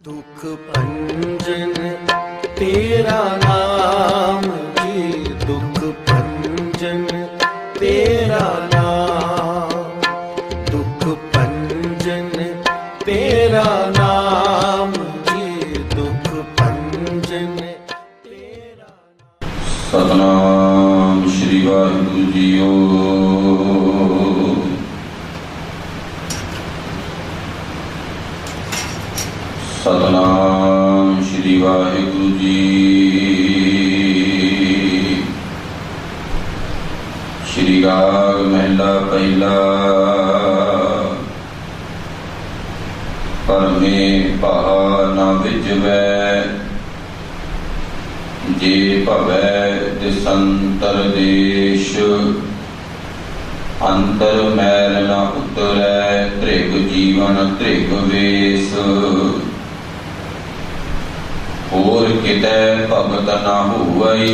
दुख भंजन तेरा नाम जी, दुख भंजन तेरा नाम, दुख भंजन तेरा नाम जी, दुख भंजन तेरा नाम। सतनाम श्री वाहिगुरु जीओ। सतनाम श्री वाहिगुरु जी। श्री राग महला पहला। परमे पहा न विजवै, जे भवै दिसंतर देश। अंतर मैल न उतरै, त्रिग जीवन त्रिग वेश। होर कितै भगत न हुवई,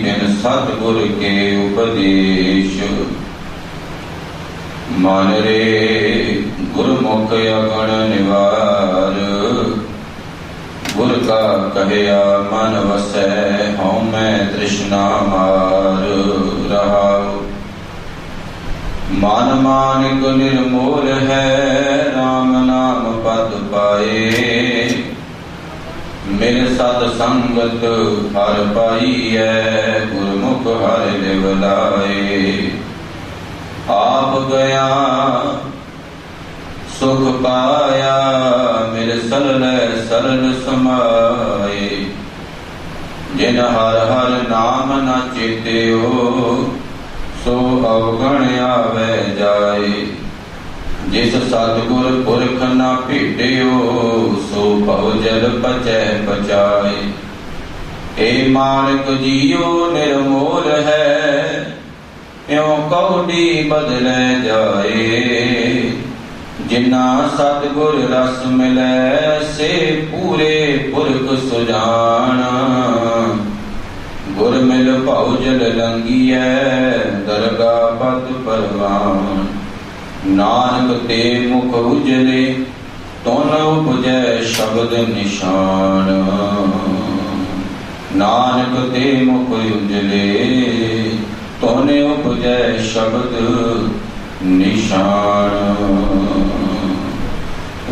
बिन सतगुर के उपदेश। मन रे गुरमुख अगण निवार, गुर का कहया मन वसै। हऊँ मैं तृष्णा मार रहाऊ। मन मानिक निर्मोल है, राम नाम पद पाए। मेरे सत संगत हर पाई है, गुरमुख हर लिव लाए। आप गया सुख पाया, मेरे सरल सरल समाए। जिन हर हर नाम न चेत्यो, सो अवगण आवे जाए। जिस सतगुर पुरख न भेटियो, सो भव जल पचै पचाए। ए मानक जियो निर्मोल है, त्यों कौडी बदलै जाए। जिन्ना सतगुर रस मिलै, से पूरे पुरख सुजान। गुर मिल भव जल लंघियै, दरगाह पद परवान। नानक ते मुख उजले, तुन उपजै शब्द निशान। नानक ते मुख उजले, तुन उपजै शब्द निशान।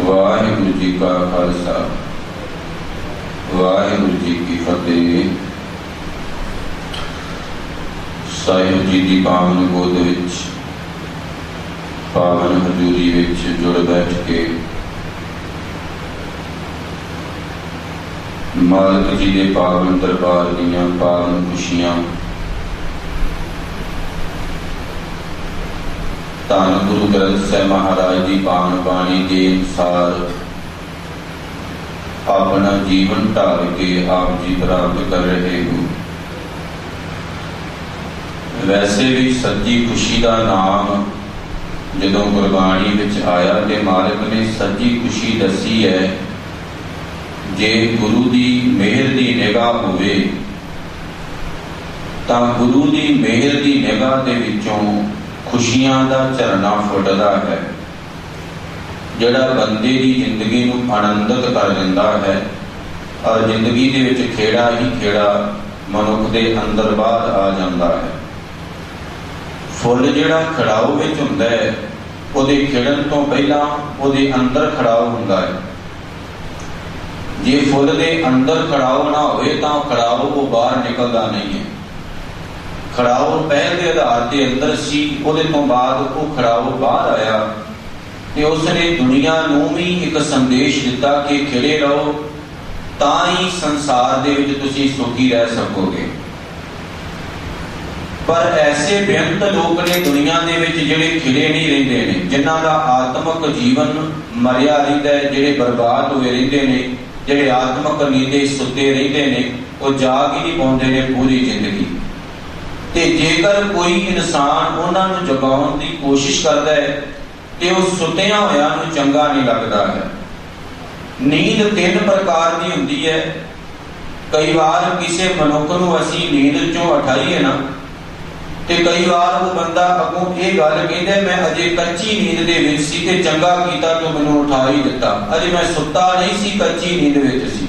वाहिगुरु जी का खालसा, वाहिगुरु जी की फतेह। साहिब जी की पावन गोद विच, पावन हजूरी विच जुड़ बैठ के मालिक जी के पावन दरबार दीयां पावन खुशियां, धन गुरु ग्रंथ साहिब महाराज की पावन बाणी के अनुसार अपना जीवन ढाल के आप जी प्राप्त कर रहे हो। वैसे भी सच्ची खुशी का नाम जदों गुरबाणी विच आया ते मालिक ने सच्ची खुशी दसी है। जे गुरु की मेहर की निगाह होवे, तां गुरु की मेहर की निगाह दे विचों खुशियां दा झरना फुटदा है, जिहड़ा बंदे की जिंदगी नूं आनंदित कर दिंदा है। और जिंदगी दे विच खेड़ा ही खेड़ा मनुख दे अंदर बाहर आ जांदा है। फुल जिहड़ा खड़ाऊ विच हुंदा है, उहदे खिड़न तो पहला उहदे अंदर खड़ाऊ हुंदा है। जे फुल दे अंदर खड़ाऊ ना होए तां खड़ाऊ वो बाहर निकलदा नहीं है। खड़ाऊ पहल के आधार के अंदर सी, उहदे तो बाद वो खड़ाऊ बाहर आया ते उसने दुनिया नूं भी एक संदेश दिता कि खिड़े रहो, तां ही संसार दे विच तुसीं सुखी रह सकोगे। पर ऐसे बेअंत लोग ने दुनिया दे विच जिहड़े खिड़े नहीं रहिंदे ने, जिन्हां दा आत्मक जीवन मरिया रहिंदा है, जिहड़े बर्बाद होए रहिंदे ने, जिहड़े आत्मक नींदे सुते रहिंदे ने, वो जाग ही नहीं पाउंदे ने पूरी जिंदगी। ते जेकर कोई इंसान उन्हां नूं जगाउण दी कोशिश करदा है ते वो सुतियां होइआं नूं चंगा नहीं लगदा है। नींद तीन प्रकार की हुंदी है। कई बार किसी मनुख नूं असीं नींद चों उठाईए ना, ਤੇ ਕਈ ਵਾਰ ਉਹ ਬੰਦਾ ਅੱਗੋਂ ਇਹ ਗੱਲ ਕਹਿੰਦਾ ਮੈਂ ਅਜੇ ਕੱਚੀ ਨੀਂਦ ਦੇ ਵਿੱਚ ਸੀ ਤੇ ਚੰਗਾ ਕੀਤਾ ਤੂੰ ਮੈਨੂੰ ਉਠਾ ਹੀ ਦਿੱਤਾ, ਅਜੇ ਮੈਂ ਸੁੱਤਾ ਨਹੀਂ ਸੀ, ਕੱਚੀ ਨੀਂਦ ਵਿੱਚ ਸੀ।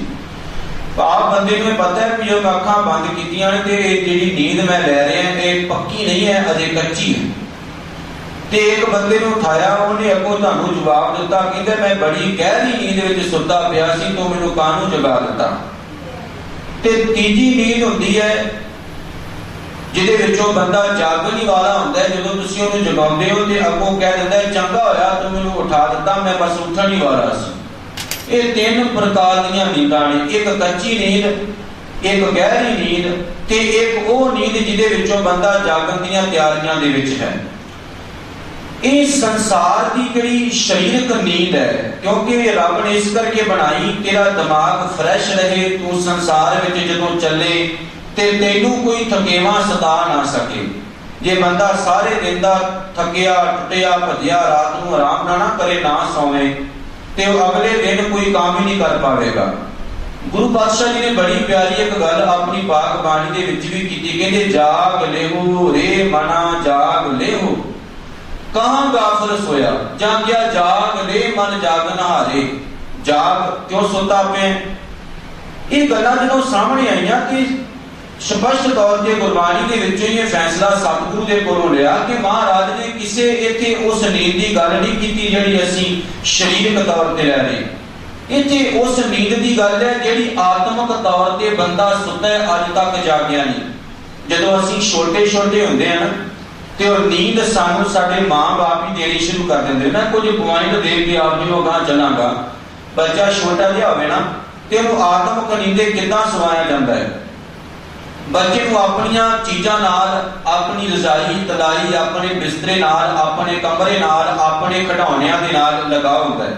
ਆਪ ਬੰਦੇ ਨੂੰ ਪਤਾ ਹੈ ਕਿ ਜੋ ਅੱਖਾਂ ਬੰਦ ਕੀਤੀਆਂ ਨੇ ਤੇ ਜਿਹੜੀ ਨੀਂਦ ਮੈਂ ਲੈ ਰਿਹਾ ਇਹ ਪੱਕੀ ਨਹੀਂ ਹੈ, ਅਜੇ ਕੱਚੀ ਹੈ। ਤੇ ਇੱਕ ਬੰਦੇ ਨੂੰ ਉਠਾਇਆ, ਉਹਨੇ ਅੱਗੋਂ ਤੁਹਾਨੂੰ ਜਵਾਬ ਦਿੱਤਾ, ਕਹਿੰਦਾ ਮੈਂ ਬੜੀ ਗਹਿਰੀ ਨੀਂਦ ਵਿੱਚ ਸੁੱਤਾ ਪਿਆ ਸੀ, ਤੂੰ ਮੈਨੂੰ ਕਾਹਨੂੰ ਜਗਾ ਦਿੱਤਾ। ਤੇ ਤੀਜੀ ਨੀਂਦ ਹੁੰਦੀ ਹੈ ਜਿਹਦੇ ਵਿੱਚੋਂ ਬੰਦਾ ਜਾਗਣ ਵਾਲਾ ਹੁੰਦਾ ਹੈ, ਜਦੋਂ ਤੁਸੀਂ ਉਹਨੂੰ ਜਗਾਉਂਦੇ ਹੋ ਤੇ ਅੱਗੋਂ ਕਹਿ ਦਿੰਦਾ ਚੰਗਾ ਹੋਇਆ ਤੂੰ ਮੈਨੂੰ ਉਠਾ ਦਿੱਤਾ, ਮੈਂ ਬਸ ਉੱਠਣ ਹੀ ਵਾਲਾ ਸੀ। ਇਹ ਤਿੰਨ ਪ੍ਰਕਾਰ ਦੀਆਂ ਨੀਂਦਾਂ ਨੇ, ਇੱਕ ਕੱਚੀ ਨੀਂਦ, ਇੱਕ ਗਹਿਰੀ ਨੀਂਦ ਤੇ ਇੱਕ ਉਹ ਨੀਂਦ ਜਿਹਦੇ ਵਿੱਚੋਂ ਬੰਦਾ ਜਾਗਣ ਦੀਆਂ ਤਿਆਰੀਆਂ ਦੇ ਵਿੱਚ ਹੈ। ਇਹ ਸੰਸਾਰ ਦੀ ਜਿਹੜੀ ਸਰੀਰਕ ਨੀਂਦ ਹੈ, ਕਿਉਂਕਿ ਰੱਬ ਨੇ ਇਸ ਕਰਕੇ ਬਣਾਈ ਤੇਰਾ ਦਿਮਾਗ ਫਰੈਸ਼ ਰਹੇ, ਤੂੰ ਸੰਸਾਰ ਵਿੱਚ ਜਦੋਂ ਚੱਲੇ ਤੇ ਤੈਨੂੰ ਕੋਈ ਥਕੇਵਾਂ ਸਤਾ ਨਾ ਸਕੇ। ਜੇ ਬੰਦਾ ਸਾਰੇ ਦਿਨ ਦਾ ਥੱਕਿਆ ਟੁੱਟਿਆ ਭੱਜਿਆ ਰਾਤ ਨੂੰ ਆਰਾਮ ਨਾ ਕਰੇ, ਨਾ ਸੌਵੇ, ਤੇ ਉਹ ਅਗਲੇ ਦਿਨ ਕੋਈ ਕੰਮ ਹੀ ਨਹੀਂ ਕਰ ਪਾਵੇਗਾ। ਗੁਰੂ ਪਾਤਸ਼ਾਹ ਜੀ ਨੇ ਬੜੀ ਪਿਆਰੀ ਇੱਕ ਗੱਲ ਆਪਣੀ ਪਾਕ ਬਾਣੀ ਦੇ ਵਿੱਚ ਵੀ ਕੀਤੀ, ਕਹਿੰਦੇ ਜਾਗ ਲਿਹੋ ਰੇ ਮਨਾ ਜਾਗ ਲਿਹੋ, ਕਹਾਂ ਗਾਫਲ ਸੋਇਆ, ਜਾਗਿਆ ਜਾਗ ਲੈ ਮਨ ਜਾਗਨ ਹਾਰੇ। ਜਾਗ ਕਿਉਂ ਸੁੱਤਾ ਪਿਆ? ਇਹ ਗੱਲਾਂ ਜਦੋਂ ਸਾਹਮਣੇ ਆਈਆਂ ਕਿ ਸਪਸ਼ਟ ਤੌਰ ਤੇ ਗੁਰਬਾਣੀ ਦੇ ਵਿੱਚੋਂ ਇਹ ਫੈਸਲਾ ਸਤਿਗੁਰੂ ਦੇ ਕੋਲੋਂ ਲਿਆ ਕਿ ਮਹਾਰਾਜ ਨੇ ਕਿਸੇ ਇੱਥੇ ਉਸ ਨੀਂਦ ਦੀ ਗੱਲ ਨਹੀਂ ਕੀਤੀ ਜਿਹੜੀ ਅਸੀਂ ਸਰੀਰਕ ਤੌਰ ਤੇ ਲੈ ਰਹੇ। ਇੱਥੇ ਉਸ ਨੀਂਦ ਦੀ ਗੱਲ ਹੈ ਜਿਹੜੀ ਆਤਮਿਕ ਤੌਰ ਤੇ ਬੰਦਾ ਸੁੱਤਾ ਹੈ, ਅੱਜ ਤੱਕ ਜਾਗਿਆ ਨਹੀਂ। ਜਦੋਂ ਅਸੀਂ ਛੋਟੇ ਹੁੰਦੇ ਹਾਂ ਤੇ ਉਹ ਨੀਂਦ ਸਾਨੂੰ ਸਾਡੇ ਮਾਂ-ਬਾਪ ਹੀ ਦੇਣੀ ਸ਼ੁਰੂ ਕਰ ਦਿੰਦੇ ਨਾ। ਕੁਝ ਪੁਆਇੰਟ ਦੇ ਕੇ ਆਪ ਜੀ ਨੂੰ ਅਗਾਂਹ ਚੱਲਾਂਗਾ। ਬੱਚਾ ਛੋਟਾ ਜਿਹਾ ਹੋਵੇ ਨਾ ਤੇ ਉਹਨੂੰ ਆਤਮਿਕ ਨੀਂਦੇ ਕਿੱਦਾਂ ਸਵਾਇਆ ਜਾਂਦਾ ਹੈ। ਬੱਚੇ ਨੂੰ ਆਪਣੀਆਂ ਚੀਜ਼ਾਂ ਨਾਲ, ਆਪਣੀ ਰਜ਼ਾਈ ਤਲਾਈ, ਆਪਣੇ ਬਿਸਤਰੇ ਨਾਲ, ਆਪਣੇ ਕਮਰੇ ਨਾਲ, ਆਪਣੇ ਖਿਡੌਣਿਆਂ ਦੇ ਨਾਲ ਲਗਾਅ ਹੁੰਦਾ ਹੈ।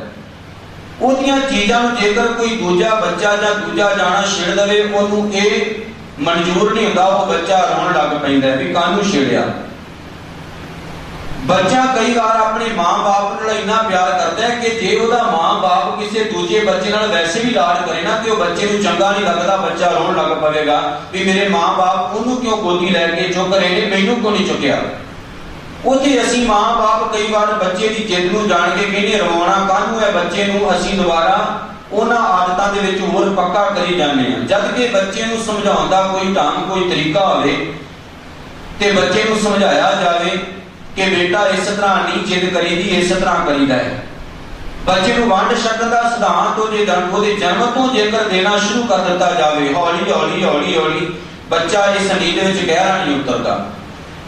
ਉਹਦੀਆਂ ਚੀਜ਼ਾਂ ਨੂੰ ਜੇਕਰ ਕੋਈ ਦੂਜਾ ਬੱਚਾ ਜਾਂ ਦੂਜਾ ਜਾਣਾ ਛੇੜ ਦੇਵੇ, ਉਹਨੂੰ ਇਹ ਮਨਜ਼ੂਰ ਨਹੀਂ ਹੁੰਦਾ, ਉਹ ਬੱਚਾ ਰੋਣ ਲੱਗ ਪੈਂਦਾ ਵੀ ਕਾਹਨੂੰ ਛੇੜਿਆ। ਬੱਚਾ ਕਈ ਵਾਰ ਆਪਣੇ ਮਾਂ-ਬਾਪ ਨਾਲ ਇੰਨਾ ਪਿਆਰ ਕਰਦਾ ਹੈ ਕਿ ਜੇ ਉਹਦਾ ਮਾਂ-ਬਾਪ ਕਿਸੇ ਦੂਜੇ ਬੱਚੇ ਨਾਲ ਵੈਸੇ ਵੀ ਲਾਡ ਕਰੇ ਨਾ ਤੇ ਉਹ ਬੱਚੇ ਨੂੰ ਚੰਗਾ ਨਹੀਂ ਲੱਗਦਾ, ਬੱਚਾ ਰੋਣ ਲੱਗ ਪਵੇਗਾ ਵੀ ਮੇਰੇ ਮਾਂ-ਬਾਪ ਉਹਨੂੰ ਕਿਉਂ ਗੋਦੀ ਲੈ ਕੇ ਚੁੱਕ ਰਹੇ ਨੇ, ਮੈਨੂੰ ਕਿਉਂ ਨਹੀਂ ਚੁੱਕਿਆ। ਉੱਥੇ ਅਸੀਂ ਮਾਂ-ਬਾਪ ਕਈ ਵਾਰ ਬੱਚੇ ਦੀ ਜਿੱਦ ਨੂੰ ਜਾਣ ਕੇ ਕਹਿੰਦੇ ਰਵਾਉਣਾ ਕਾਹਨੂੰ ਹੈ ਬੱਚੇ ਨੂੰ, ਅਸੀਂ ਦੁਬਾਰਾ ਉਹਨਾਂ ਆਦਤਾਂ ਦੇ ਵਿੱਚ ਹੋਰ ਪੱਕਾ ਕਰੀ ਜਾਂਦੇ ਹਾਂ। ਜਦ ਕਿ ਬੱਚੇ ਨੂੰ ਸਮਝਾਉਣ ਦਾ ਕੋਈ ਢੰਗ, ਕੋਈ ਤਰੀਕਾ ਹੋਵੇ ਤੇ ਬੱਚੇ ਨੂੰ ਸਮਝਾਇਆ ਜਾਵੇ ਕਿ ਬੇਟਾ ਇਸ ਤਰ੍ਹਾਂ ਨਹੀਂ ਜਿੱਦ ਕਰੀਦੀ, ਇਸ ਤਰ੍ਹਾਂ ਕਰੀਦਾ ਹੈ। ਬੱਚੇ ਨੂੰ ਵੰਡ ਛਕਣ ਦਾ ਸਿਧਾਂਤ ਉਹਦੇ ਜਨਮ ਤੋਂ ਜੇਕਰ ਦੇਣਾ ਸ਼ੁਰੂ ਕਰ ਦਿੱਤਾ ਜਾਵੇ, ਹੌਲੀ ਬੱਚਾ ਇਸ ਨੀਂਦ ਵਿੱਚ ਗਹਿਰਾ ਨਹੀਂ ਉਤਰਦਾ।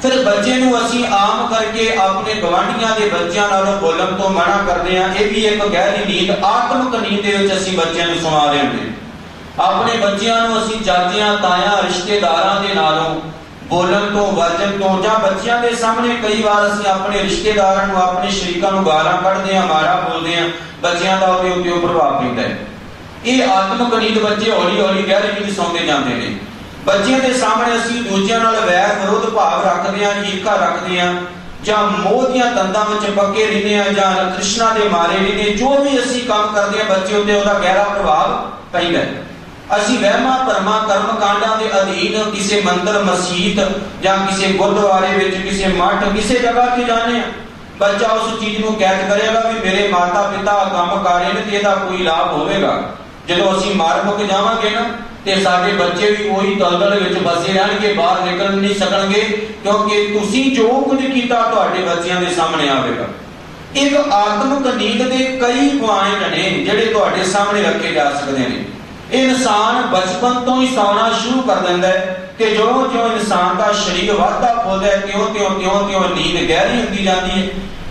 ਫਿਰ ਬੱਚੇ ਨੂੰ ਅਸੀਂ ਆਮ ਕਰਕੇ ਆਪਣੇ ਗਵਾਂਢੀਆਂ ਦੇ ਬੱਚਿਆਂ ਨਾਲੋਂ ਬੋਲਣ ਤੋਂ ਮਨਾ ਕਰਦੇ ਹਾਂ। ਇਹ ਵੀ ਇੱਕ ਗਹਿਰੀ ਨੀਂਦ, ਆਤਮਿਕ ਨੀਂਦ ਦੇ ਵਿੱਚ ਅਸੀਂ ਬੱਚਿਆਂ ਨੂੰ ਸੁਆ ਰਹੇ ਹਾਂ। ਆਪਣੇ ਬੱਚਿਆਂ ਨੂੰ ਅਸੀਂ ਚਾਚਿਆਂ, ਤਾਇਆਂ, ਰਿਸ਼ਤੇਦਾਰਾਂ ਦੇ ਨਾਲੋਂ ਬੋਲਣ ਤੋਂ, ਵਰਜਨ ਤੋਂ, ਜਾਂ ਬੱਚਿਆਂ ਦੇ ਸਾਹਮਣੇ ਕਈ ਵਾਰ ਅਸੀਂ ਆਪਣੇ ਰਿਸ਼ਤੇਦਾਰਾਂ ਨੂੰ, ਆਪਣੇ ਸ਼ਰੀਕਾਂ ਨੂੰ ਗਾਲਾਂ ਕੱਢਦੇ ਹਾਂ, ਮਾੜਾ ਬੋਲਦੇ ਹਾਂ। ਬੱਚਿਆਂ ਦਾ ਉਹਦੇ ਉੱਤੇ ਪ੍ਰਭਾਵ ਪੈਂਦਾ ਹੈ। ਇਹ ਆਤਮਿਕ ਨੀਂਦ ਬੱਚੇ ਹੌਲੀ ਗਹਿਰੀ ਨੀਂਦ ਸੌਂਦੇ ਜਾਂਦੇ ਨੇ। ਬੱਚਿਆਂ ਦੇ ਸਾਹਮਣੇ ਅਸੀਂ ਦੂਜਿਆਂ ਨਾਲ ਵੈਰ ਵਿਰੋਧ ਭਾਵ ਰੱਖਦੇ ਹਾਂ, ਈਰਖਾ ਰੱਖਦੇ ਹਾਂ, ਜਾਂ ਮੋਹ ਦੀਆਂ ਤੰਦਾਂ ਵਿੱਚ ਪੱਕੇ ਰਹਿੰਦੇ ਹਾਂ, ਜਾਂ ਤ੍ਰਿਸ਼ਨਾ ਦੇ ਮਾਰੇ ਰਹਿੰਦੇ। ਜੋ ਵੀ ਅਸੀਂ ਕੰਮ ਕਰਦੇ ਹਾਂ ਬੱਚੇ ਉੱਤੇ ਉਹਦਾ ਗਹਿਰਾ ਪ੍ਰਭਾਵ ਪੈਂਦਾ ਹੈ। ਅਸੀਂ ਵਹਿਮਾਂ ਭਰਮਾਂ ਕਰਮ ਕਾਂਡਾਂ ਦੇ ਅਧੀਨ ਕਿਸੇ ਮੰਦਰ, ਮਸਜਿਦ ਜਾਂ ਕਿਸੇ ਗੁਰਦੁਆਰੇ ਵਿੱਚ, ਕਿਸੇ ਮੱਠ, ਕਿਸੇ ਜਗ੍ਹਾ ਤੇ ਜਾਂਦੇ ਹਾਂ। ਬੱਚਾ ਉਸ ਚੀਜ਼ ਨੂੰ ਕੈਦ ਕਰੇਗਾ ਵੀ ਮੇਰੇ ਮਾਤਾ ਪਿਤਾ ਕੰਮ ਕਰ ਰਹੇ ਨੇ ਤੇ ਇਹਦਾ ਕੋਈ ਲਾਭ ਹੋਵੇਗਾ। ਜਦੋਂ ਅਸੀਂ ਮਾਰ ਮੁੱਕ ਜਾਵਾਂਗੇ ਨਾ ਤੇ ਸਾਡੇ ਬੱਚੇ ਵੀ ਉਹੀ ਦਲਦਲ ਵਿੱਚ ਫਸੇ ਰਹਿਣਗੇ, ਬਾਹਰ ਨਿਕਲ ਨਹੀਂ ਸਕਣਗੇ, ਕਿਉਂਕਿ ਤੁਸੀਂ ਜੋ ਕੁਝ ਕੀਤਾ ਤੁਹਾਡੇ ਬੱਚਿਆਂ ਦੇ ਸਾਹਮਣੇ ਆਵੇਗਾ। ਇੱਕ ਆਤਮਿਕ ਨੀਂਦ ਦੇ ਕਈ ਪੁਆਇੰਟ ਨੇ ਜਿਹੜੇ ਤੁਹਾਡੇ ਸਾਹਮਣੇ ਰੱਖੇ ਜਾ ਸਕਦੇ ਨੇ। ਇਨਸਾਨ ਬਚਪਨ ਤੋਂ ਹੀ ਸੌਣਾ ਸ਼ੁਰੂ ਕਰ ਦਿੰਦਾ ਹੈ ਤੇ ਜਿਉਂ ਇਨਸਾਨ ਦਾ ਸਰੀਰ ਵੱਧਦਾ ਫੁੱਲਦਾ ਹੈ ਤਿਉਂ ਨੀਂਦ ਗਹਿਰੀ ਹੁੰਦੀ ਜਾਂਦੀ ਹੈ।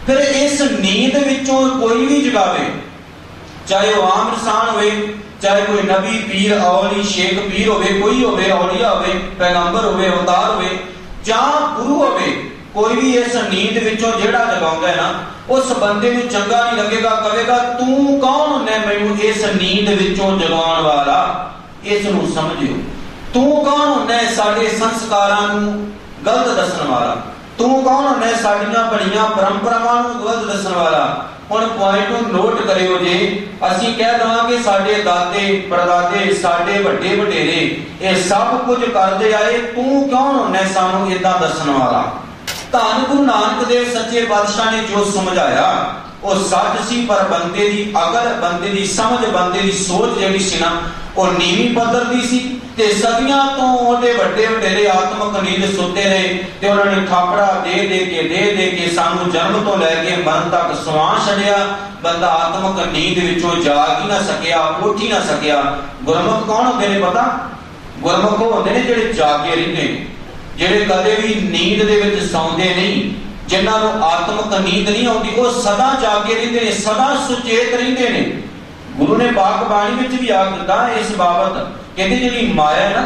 ਫਿਰ ਇਸ ਨੀਂਦ ਵਿੱਚੋਂ ਕੋਈ ਵੀ ਜਗਾਵੇ, ਚਾਹੇ ਉਹ ਆਮ ਇਨਸਾਨ ਹੋਵੇ, ਚਾਹੇ ਕੋਈ ਨਬੀ, ਪੀਰ, ਔਲੀ, ਸ਼ੇਖ ਪੀਰ ਹੋਵੇ, ਕੋਈ ਹੋਵੇ, ਔਲੀਆ ਹੋਵੇ, ਪੈਗੰਬਰ ਹੋਵੇ, ਅਵਤਾਰ ਹੋਵੇ, ਜਾਂ ਗੁਰੂ ਹੋਵੇ, ਕੋਈ ਵੀ ਇਸ ਨੀਂਦ ਵਿੱਚੋਂ ਜਿਹੜਾ ਜਗਾਉਂਦਾ ਹੈ ਨਾ, ਉਸ ਬੰਦੇ ਨੂੰ ਚੰਗਾ ਨਹੀਂ ਲੱਗੇਗਾ, ਕਹੇਗਾ ਤੂੰ ਕੌਣ ਹੁੰਦਾ ਮੈਨੂੰ ਇਸ ਨੀਂਦ ਵਿੱਚੋਂ ਜਗਾਉਣ ਵਾਲਾ। ਇਸ ਨੂੰ ਸਮਝਿਓ, ਤੂੰ ਕੌਣ ਹੁੰਦਾ ਸਾਡੇ ਸੰਸਕਾਰਾਂ ਨੂੰ ਗਲਤ ਦੱਸਣ ਵਾਲਾ, ਤੂੰ ਕੌਣ ਹੁੰਦਾ ਸਾਡੀਆਂ ਬੜੀਆਂ ਪਰੰਪਰਾਵਾਂ ਨੂੰ ਗਲਤ ਦੱਸਣ ਵਾਲਾ। ਹੁਣ ਪੁਆਇੰਟ ਨੂੰ ਨੋਟ ਕਰਿਓ ਜੇ ਅਸੀਂ ਕਹਿ ਦਵਾਂਗੇ ਸਾਡੇ ਦਾਦੇ ਪੜਦਾਦੇ ਸਾਡੇ ਵੱਡੇ ਵਡੇਰੇ ਇਹ ਸਭ ਕੁਝ ਕਰਦੇ ਆਏ, ਤੂੰ ਕੌਣ ਹੁੰਨੇ ਸਾਨੂੰ ਇਦਾਂ ਦੱਸਣ ਵਾਲਾ? ਧੰਨ ਗੁਰੂ ਨਾਨਕ ਦੇਵ ਸੱਚੇ ਪਾਤਸ਼ਾਹ ਨੇ ਜੋ ਸਮਝਾਇਆ ਉਹ ਸੱਚ ਸੀ, ਪਰ ਬੰਦੇ ਦੀ ਅਕਲ, ਬੰਦੇ ਦੀ ਸਮਝ, ਬੰਦੇ ਦੀ ਸੋਚ ਜਿਹੜੀ ਸੀ ਨਾ ਉਹ ਨੀਵੀਂ ਪੱਧਰ ਦੀ ਸੀ। ਤੇ ਸਦੀਆਂ ਤੋਂ ਉਹਦੇ ਵੱਡੇ ਵਡੇਰੇ ਆਤਮਕ ਨੀਂਦ ਸੁੱਤੇ ਰਹੇ ਤੇ ਉਹਨਾਂ ਨੇ ਥਾਪੜਾ ਦੇ ਕੇ ਸਾਨੂੰ ਜਨਮ ਤੋਂ ਲੈ ਕੇ ਮਰਨ ਤੱਕ ਸਵਾ ਛੱਡਿਆ। ਬੰਦਾ ਆਤਮਕ ਨੀਂਦ ਵਿੱਚੋਂ ਜਾਗ ਹੀ ਨਾ ਸਕਿਆ, ਉੱਠ ਹੀ ਨਾ ਸਕਿਆ। ਗੁਰਮੁਖ ਕੌਣ ਹੁੰਦੇ ਨੇ ਪਤਾ? ਗੁਰਮੁਖ ਹੁੰਦੇ ਨੇ ਜਿਹੜੇ ਜਾਗੇ ਰਹਿੰਦੇ ਨੇ, ਜਿਹੜੇ ਕਦੇ ਵੀ ਨੀਂਦ ਦੇ ਵਿੱਚ ਸੌਂਦੇ ਨਹੀਂ, ਜਿਨ੍ਹਾਂ ਨੂੰ ਆਤਮਕ ਨੀਂਦ ਨਹੀਂ ਆਉਂਦੀ, ਉਹ ਸਦਾ ਜਾਗੇ ਰਹਿੰਦੇ ਨੇ, ਸਦਾ ਸੁਚੇਤ ਰਹਿੰਦੇ ਨੇ। ਗੁਰੂ ਨੇ ਪਾਕ ਬਾਣੀ ਵਿੱਚ ਵੀ ਆਖ ਦਿੱਤਾ ਇਸ ਬਾਬਤ, ਕਹਿੰਦੇ ਜਿਹੜੀ ਮਾਇਆ ਹੈ ਨਾ,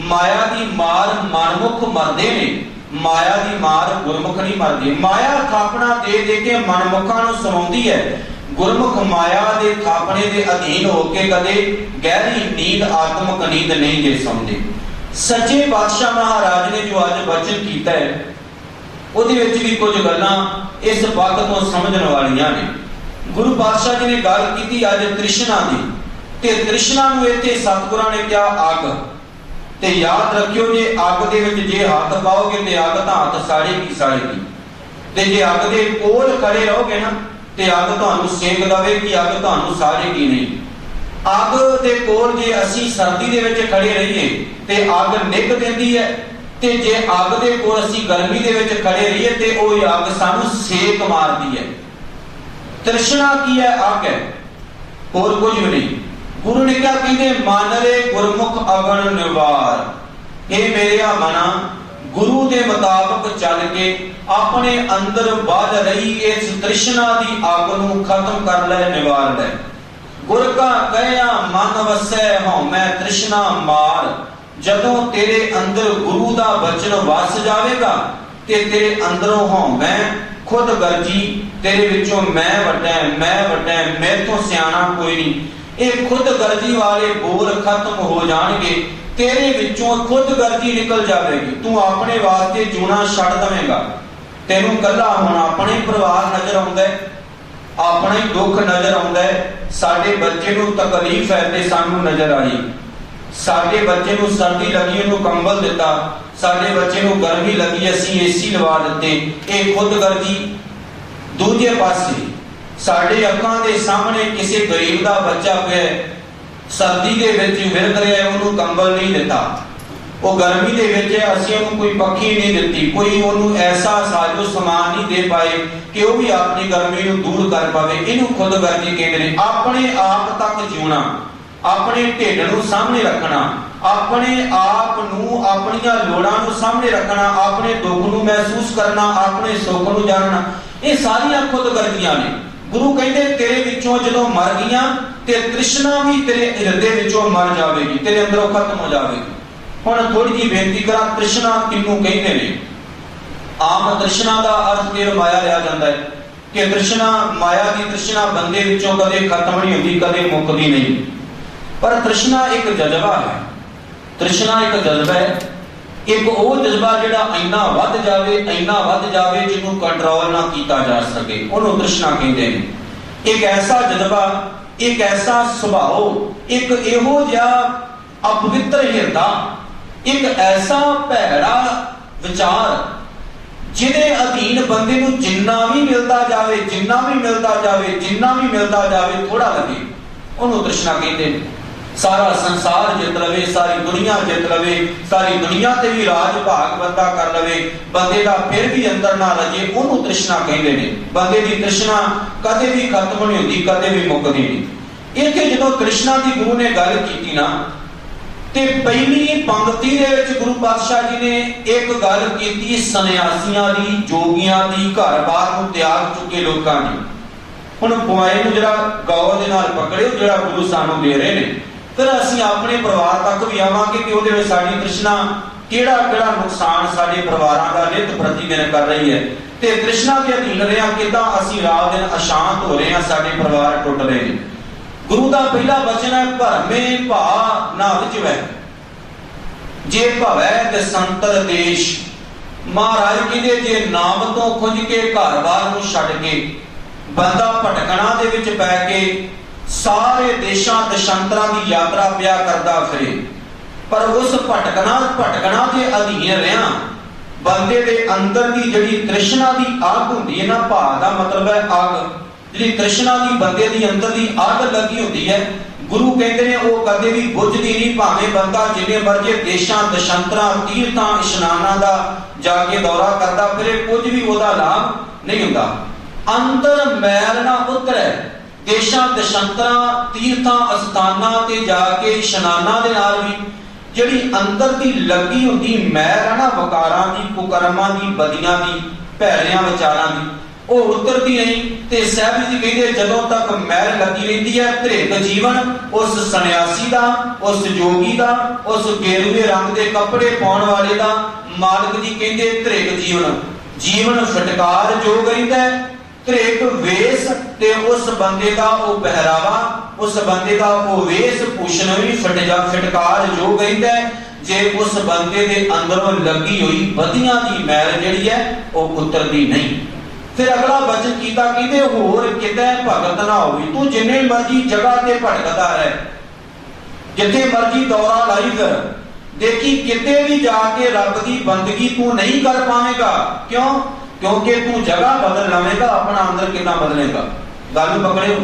ਮਾਇਆ ਦੀ ਮਾਰ ਮਨਮੁਖ ਮਰਦੇ ਨੇ, ਮਾਇਆ ਦੀ ਮਾਰ ਗੁਰਮੁਖ ਨਹੀਂ ਮਰਦੇ। ਮਾਇਆ ਥਾਪਣਾ ਦੇ ਕੇ ਮਨਮੁਖਾਂ ਨੂੰ ਸਵਾਉਂਦੀ ਹੈ, ਗੁਰਮੁਖ ਮਾਇਆ ਦੇ ਥਾਪਣੇ ਦੇ ਅਧੀਨ ਹੋ ਕੇ ਕਦੇ ਗਹਿਰੀ ਨੀਂਦ ਆਤਮਕ ਨੀਂਦ ਨਹੀਂ ਦੇ ਸੌਂਦੇ। ਸੱਚੇ ਪਾਤਸ਼ਾਹ ਮਹਾਰਾਜ ਨੇ ਜੋ ਅੱਜ ਬਚਨ ਕੀਤਾ ਹੈ ਉਹਦੇ ਵਿੱਚ ਵੀ ਕੁਝ ਗੱਲਾਂ ਇਸ ਪੱਖ ਤੋਂ ਸਮਝਣ ਵਾਲੀਆਂ ਨੇ। ਗੁਰੂ ਪਾਤਸ਼ਾਹ ਜੀ ਨੇ ਗੱਲ ਕੀਤੀ ਅੱਜ ਤ੍ਰਿਸ਼ਨਾ ਦੀ, ਤੇ ਤ੍ਰਿਸ਼ਨਾ ਨੂੰ ਇੱਥੇ ਸਤਿਗੁਰਾਂ ਨੇ ਕਿਹਾ ਅੱਗ। ਤੇ ਯਾਦ ਰੱਖਿਓ ਜੇ ਅੱਗ ਦੇ ਵਿੱਚ ਜੇ ਹੱਥ ਪਾਓਗੇ ਤੇ ਅੱਗ ਤਾਂ ਹੱਥ ਸਾੜੇਗੀ, ਤੇ ਜੇ ਅੱਗ ਦੇ ਕੋਲ ਖੜੇ ਰਹੋਗੇ ਨਾ ਤੇ ਅੱਗ ਤੁਹਾਨੂੰ ਸੇਕ ਦੇਵੇਗੀ, ਅੱਗ ਤੁਹਾਨੂੰ ਸਾੜੇਗੀ ਨਹੀਂ। ਅੱਗ ਦੇ ਕੋਲ ਜੇ ਅਸੀਂ ਸਰਦੀ ਦੇ ਵਿੱਚ ਖੜੇ ਰਹੀਏ ਤੇ ਅੱਗ ਨਿੱਘ ਦਿੰਦੀ ਹੈ, ਤੇ ਜੇ ਅੱਗ ਦੇ ਕੋਲ ਅਸੀਂ ਗਰਮੀ ਦੇ ਵਿੱਚ ਖੜੇ ਰਹੀਏ ਤੇ ਉਹ ਅੱਗ ਸਾਨੂੰ ਸੇਕ ਮਾਰਦੀ ਹੈ। ਤ੍ਰਿਸ਼ਨਾ ਕੀ ਹੈ? ਅੱਗ ਹੈ, ਹੋਰ ਕੁਝ ਵੀ ਨਹੀਂ। ਗੁਰੂ ਨੇ ਕਿਹਾ, ਕਹਿੰਦੇ ਮਨ ਰੇ ਗੁਰਮੁਖ ਅਗਨ ਨਿਵਾਰ। ਇਹ ਮੇਰਿਆ ਮਨਾ ਗੁਰੂ ਦੇ ਮੁਤਾਬਕ ਚੱਲ ਕੇ ਆਪਣੇ ਅੰਦਰ ਵੱਧ ਰਹੀ ਇਸ ਤ੍ਰਿਸ਼ਨਾ ਦੀ ਅੱਗ ਨੂੰ ਖਤਮ ਕਰ ਲੈ, ਨਿਵਾਰ ਲੈ। ਗੁਰ ਕਾ ਕਹਿਆ ਮਨ ਵਸੈ ਹਉਮੈ ਤ੍ਰਿਸ਼ਨਾ ਮਾਰ। ਜਦੋਂ ਤੇਰੇ ਅੰਦਰ ਗੁਰੂ ਦਾ ਬਚਨ ਵਸ ਜਾਵੇਗਾ ਤੇ ਤੇਰੇ ਅੰਦਰੋਂ ਹਉਮੈ ਖੁਦ ਗਰਜੀ, ਤੇਰੇ ਵਿੱਚੋਂ ਮੈਂ ਵੱਡਾ ਮੇਰੇ ਤੋਂ ਸਿਆਣਾ ਕੋਈ ਨਹੀਂ, ਇਹ ਖੁਦ ਗਰਜੀ ਵਾਲੇ ਬੋਲ ਖਤਮ ਹੋ ਜਾਣਗੇ। ਤੇਰੇ ਵਿੱਚੋਂ ਖੁਦ ਗਰਜੀ ਨਿਕਲ ਜਾਵੇਗੀ, ਤੂੰ ਆਪਣੇ ਵਾਸਤੇ ਜੂਣਾ ਛੱਡ ਦੇਵੇਂਗਾ। ਤੈਨੂੰ ਕੱਲਾ ਹੁਣ ਆਪਣੇ ਪਰਿਵਾਰ ਨਜ਼ਰ ਆਉਂਦਾ ਹੈ, ਆਪਣਾ ਹੀ ਦੁੱਖ ਨਜ਼ਰ ਆਉਂਦਾ ਹੈ। ਸਾਡੇ ਬੱਚੇ ਨੂੰ ਤਕਲੀਫ ਹੈ ਤੇ ਸਾਨੂੰ ਨਜ਼ਰ ਆਈ, ਸਾਡੇ ਬੱਚੇ ਨੂੰ ਸਰਦੀ ਲੱਗੀ ਉਹਨੂੰ ਕੰਬਲ ਦਿੱਤਾ, ਸਾਡੇ ਬੱਚੇ ਨੂੰ ਗਰਮੀ ਲੱਗੀ ਅਸੀਂ ਏਸੀ ਲਵਾ ਦਿੱਤੇ, ਇਹ ਖੁਦਗਰਜੀ। ਦੂਜੇ ਪਾਸੇ ਸਾਡੇ ਅੱਖਾਂ ਦੇ ਸਾਹਮਣੇ ਕਿਸੇ ਗਰੀਬ ਦਾ ਬੱਚਾ ਪਿਆ ਸਰਦੀ ਦੇ ਵਿੱਚ ਵਿਰਕ ਰਿਹਾ, ਉਹਨੂੰ ਕੰਬਲ ਨਹੀਂ ਦਿੱਤਾ। ਉਹ ਗਰਮੀ ਦੇ ਵਿੱਚ ਅਸੀਂ ਉਹਨੂੰ ਕੋਈ ਪੱਖੀ ਨਹੀਂ ਦਿੱਤੀ, ਕੋਈ ਉਹਨੂੰ ਐਸਾ ਸਾਜੋ ਸਮਾਨ ਨਹੀਂ ਦੇ ਪਾਏ ਕਿ ਉਹ ਵੀ ਆਪਣੀ ਗਰਮੀ ਨੂੰ ਦੂਰ ਕਰ ਪਾਵੇ। ਇਹਨੂੰ ਖੁਦਗਰਜੀ ਕਹਿੰਦੇ ਨੇ। ਆਪਣੇ ਆਪ ਤੱਕ ਜਿਉਣਾ, ਆਪਣੇ ਢਿੱਡ ਨੂੰ ਸਾਹਮਣੇ ਰੱਖਣਾ, ਆਪਣੇ ਆਪ ਨੂੰ ਆਪਣੀਆਂ ਲੋੜਾਂ ਨੂੰ ਸਾਹਮਣੇ ਰੱਖਣਾ, ਆਪਣੇ ਦੁੱਖ ਨੂੰ ਮਹਿਸੂਸ ਕਰਨਾ, ਆਪਣੇ ਸੁੱਖ ਨੂੰ ਜਾਣਨਾ, ਇਹ ਸਾਰੀਆਂ ਖੁਦਗਰਜ਼ੀਆਂ ਨੇ। ਗੁਰੂ ਕਹਿੰਦੇ ਤੇਰੇ ਵਿੱਚੋਂ ਜਦੋਂ ਮਰ ਗਈਆਂ ਤੇ ਤ੍ਰਿਸ਼ਨਾ ਵੀ ਤੇਰੇ ਹਿਰਦੇ ਵਿੱਚੋਂ ਮਰ ਜਾਵੇਗੀ, ਤੇਰੇ ਅੰਦਰੋਂ ਖਤਮ ਹੋ ਜਾਵੇਗੀ। ਹੁਣ ਥੋੜੀ ਜਿਹੀ ਬੇਨਤੀ ਕਰਾਂ, ਤ੍ਰਿਸ਼ਨਾ ਕਿਹਨੂੰ ਕਹਿੰਦੇ ਨੇ? ਆਮ ਤ੍ਰਿਸ਼ਨਾ ਦਾ ਅਰਥ ਤੇ ਮਾਇਆ ਲਿਆ ਜਾਂਦਾ ਹੈ ਕਿ ਤ੍ਰਿਸ਼ਨਾ, ਮਾਇਆ ਦੀ ਤ੍ਰਿਸ਼ਨਾ ਬੰਦੇ ਵਿੱਚੋਂ ਕਦੇ ਖਤਮ ਨਹੀਂ ਹੁੰਦੀ, ਕਦੇ ਮੁੱਕਦੀ ਨਹੀਂ। ਪਰ ਤ੍ਰਿਸ਼ਨਾ ਇੱਕ ਜਜ਼ਬਾ ਹੈ, ਤ੍ਰਿਸ਼ਨਾ ਇੱਕ ਜਜ਼ਬਾ ਹੈ, ਇੱਕ ਉਹ ਜਜ਼ਬਾ ਜਿਹੜਾ ਇੰਨਾ ਵੱਧ ਜਾਵੇ ਜਿਹਨੂੰ ਕੰਟਰੋਲ ਨਾ ਕੀਤਾ ਜਾ ਸਕੇ, ਉਹਨੂੰ ਤ੍ਰਿਸ਼ਨਾ ਕਹਿੰਦੇ ਨੇ। ਇੱਕ ਐਸਾ ਜਜ਼ਬਾ, ਇੱਕ ਐਸਾ ਸੁਭਾਅ, ਇੱਕ ਇਹੋ ਜਿਹਾ ਅਪਵਿੱਤਰ ਹਿਰਦਾ, ਇੱਕ ਐਸਾ ਭੈੜਾ ਵਿਚਾਰ ਜਿਹਦੇ ਅਧੀਨ ਬੰਦੇ ਨੂੰ ਜਿੰਨਾ ਵੀ ਮਿਲਦਾ ਜਾਵੇ ਥੋੜਾ ਲੱਗੇ, ਉਹਨੂੰ ਤ੍ਰਿਸ਼ਨਾ ਕਹਿੰਦੇ ਨੇ। ਸਾਰਾ ਸੰਸਾਰ ਜਿੱਤ ਲਵੇ, ਸਾਰੀ ਦੁਨੀਆ ਜਿੱਤ ਲਵੇ, ਸਾਰੀ ਦੁਨੀਆ ਤੇ ਵੀ ਰਾਜ ਭਾਗ ਬੰਦਾ ਕਰ ਲਵੇ, ਬੰਦੇ ਦਾ ਫਿਰ ਵੀ ਅੰਦਰ ਨਾ ਰਜੇ, ਉਹਨੂੰ ਤ੍ਰਿਸ਼ਨਾ ਕਹਿੰਦੇ ਨੇ। ਬੰਦੇ ਦੀ ਤ੍ਰਿਸ਼ਨਾ ਕਦੇ ਵੀ ਖਤਮ ਨਹੀਂ ਹੁੰਦੀ, ਕਦੇ ਵੀ ਮੁੱਕਦੀ ਨਹੀਂ। ਇੱਥੇ ਜਦੋਂ ਤ੍ਰਿਸ਼ਨਾ ਦੀ ਗੁਰੂ ਨੇ ਗੱਲ ਕੀਤੀ ਨਾ, ਤੇ ਪਹਿਲੀ ਪੰਕਤੀ ਦੇ ਵਿੱਚ ਗੁਰੂ ਪਾਤਸ਼ਾਹ ਜੀ ਨੇ ਇੱਕ ਗੱਲ ਕੀਤੀ ਸੰਨਿਆਸੀਆਂ ਦੀ, ਜੋਗੀਆਂ ਦੀ, ਘਰ-ਬਾਰ ਨੂੰ ਤਿਆਗ ਚੁੱਕੇ ਲੋਕਾਂ ਦੀ। ਹੁਣ ਪੁਆਇੰਟ ਨੂੰ ਜਿਹੜਾ ਗੌਰ ਦੇ ਨਾਲ ਪਕੜਿਓ, ਜਿਹੜਾ ਗੁਰੂ ਸਾਨੂੰ ਦੇ ਰਹੇ ਨੇ, ਫਿਰ ਅਸੀਂ ਆਪਣੇ ਪਰਿਵਾਰ ਤੱਕ ਵੀ ਆਵਾਂਗੇ ਕਿ ਉਹਦੇ ਵਿੱਚ ਸਾਡੀ ਤ੍ਰਿਸ਼ਨਾ ਕਿਹੜਾ ਨੁਕਸਾਨ ਸਾਡੇ ਪਰਿਵਾਰਾਂ ਦਾ ਨਿਤ ਪ੍ਰਤੀ ਦਿਨ ਕਰ ਰਹੀ ਹੈ, ਤੇ ਤ੍ਰਿਸ਼ਨਾ ਦੇ ਅਧੀਨ ਰਿਹਾ ਕਿਦਾਂ ਅਸੀਂ ਰਾਤ ਦਿਨ ਅਸ਼ਾਂਤ ਹੋ ਰਹੇ ਹਾਂ, ਸਾਡੇ ਪਰਿਵਾਰ ਟੁੱਟ ਰਹੇ ਨੇ। ਗੁਰੂ ਦਾ ਪਹਿਲਾ ਵਚਨ ਹੈ, ਭਰਮੇ ਭਾ ਨਾ ਵਿਚਵੈ, ਜੇ ਭਵੈ ਤੇ ਸੰਤਰ ਦੇਸ਼। ਮਹਾਰਾਜ ਕਹਿੰਦੇ ਜੇ ਨਾਮ ਤੋਂ ਖੁੰਝ ਕੇ ਘਰ-ਬਾਰ ਨੂੰ ਛੱਡ ਕੇ ਬੰਦਾ ਭਟਕਣਾ ਦੇ ਵਿੱਚ ਪੈ ਕੇ ਸਾਰੇ ਦੇਸ਼ਾਂ ਦਸ਼ਾਂਤਰਾਂ ਦੀ ਯਾਤਰਾ ਪਿਆ ਕਰਦਾ ਫਿਰੇ, ਪਰ ਉਸ ਭਟਕਣਾ ਦੇ ਅਧੀਨ ਰਿਹਾ ਬੰਦੇ ਦੇ ਅੰਦਰ ਦੀ ਜਿਹੜੀ ਤ੍ਰਿਸ਼ਨਾ ਦੀ ਅੱਗ ਹੁੰਦੀ ਹੈ ਨਾ, ਭਾਵ ਦਾ ਮਤਲਬ ਹੈ ਅੱਗ, ਜਿਹੜੀ ਤ੍ਰਿਸ਼ਨਾ ਦੀ ਬੰਦੇ ਦੀ ਅੰਦਰ ਦੀ ਅੱਗ ਲੱਗੀ ਹੁੰਦੀ ਹੈ, ਗੁਰੂ ਕਹਿੰਦੇ ਨੇ ਉਹ ਕਦੇ ਵੀ ਬੁਝਦੀ ਨਹੀਂ। ਭਾਵੇਂ ਬੰਦਾ ਜਿੰਨੇ ਮਰਜ਼ੀ ਦੇਸ਼ਾਂ ਦਸ਼ਾਂਤਰਾਂ ਤੀਰਥਾਂ ਇਸ਼ਨਾਨਾਂ ਦਾ ਜਾ ਕੇ ਦੌਰਾ ਕਰਦਾ ਫਿਰੇ, ਕੁਝ ਵੀ ਉਹਦਾ ਲਾਭ ਨਹੀਂ ਹੁੰਦਾ। ਅੰਦਰ ਮੈਲ ਨਾ ਉਤਰੇ, ਦੇਸ਼ਾਂ ਦਸ਼ਾਂਤਰਾਂ ਤੀਰਥਾਂ ਅਸਥਾਨਾਂ ਤੇ ਜਾ ਕੇ ਇਸ਼ਨਾਨਾਂ ਦੇ ਨਾਲ ਵੀ ਜਿਹੜੀ ਅੰਦਰ ਦੀ ਲੱਗੀ ਹੁੰਦੀ ਮੈਲ ਹੈ ਨਾ, ਵਕਾਰਾਂ ਦੀ, ਕੁਕਰਮਾਂ ਦੀ, ਬਦੀਆਂ ਦੀ, ਭੈੜਿਆਂ ਵਿਚਾਰਾਂ ਦੀ, ਉਹ ਉਤਰਦੀ ਨਹੀਂ। ਤੇ ਸਾਹਿਬ ਜੀ ਕਹਿੰਦੇ ਜਦੋਂ ਤੱਕ ਮੈਲ ਲੱਗੀ ਰਹਿੰਦੀ ਹੈ, ਧ੍ਰਿਤ ਜੀਵਨ ਉਸ ਸੰਨਿਆਸੀ ਦਾ, ਉਸ ਜੋਗੀ ਦਾ, ਉਸ ਗੇਰੂਏ ਰੰਗ ਦੇ ਕੱਪੜੇ ਪਾਉਣ ਵਾਲੇ ਦਾ, ਮਾਲਕ ਜੀ ਕਹਿੰਦੇ ਧ੍ਰਿਤ ਜੀਵਨ ਫਟਕਾਰ ਜੋਗ ਰਹਿੰਦਾ। ਧ੍ਰਿਤ ਵੇਸ ਤੇ ਉਸ ਬੰਦੇ ਦਾ ਉਹ ਪਹਿਰਾਵਾ, ਉਸ ਬੰਦੇ ਦਾ ਉਹ ਵੇਸ ਭੂਸ਼ਣ ਵੀ ਫਟਕਾਰ ਜੋਗ ਰਹਿੰਦਾ ਜੇ ਉਸ ਬੰਦੇ ਦੇ ਅੰਦਰੋਂ ਲੱਗੀ ਹੋਈ ਬਦੀਆਂ ਦੀ ਮੈਲ ਜਿਹੜੀ ਹੈ ਉਹ ਉਤਰਦੀ ਨਹੀਂ। ਫਿਰ ਅਗਲਾ ਵਚਨ ਕੀਤਾ, ਕਹਿੰਦੇ ਹੋਰ ਕਿਤੇ ਭਗਤ ਨਾ ਹੋਵੇ, ਤੂੰ ਜਿੰਨੇ ਮਰਜੀ ਜਗ੍ਹਾ ਤੇ ਭਟਕਦਾ ਰਹਿ, ਜਿੱਥੇ ਮਰਜੀ ਦੌਰਾ ਲਾਈ ਫਿਰ, ਦੇਖੀ ਕਿਤੇ ਵੀ ਜਾ ਕੇ ਰੱਬ ਦੀ ਬੰਦਗੀ ਤੂੰ ਨਹੀਂ ਕਰ ਪਾਵੇਂਗਾ। ਕਿਉਂ? ਕਿਉਂਕਿ ਤੂੰ ਜਗ੍ਹਾ ਬਦਲ ਲਵੇਂਗਾ, ਆਪਣਾ ਅੰਦਰ ਕਿੰਨਾ ਬਦਲੇਗਾ। ਗੱਲ ਨੂੰ ਪਕੜਿਓ,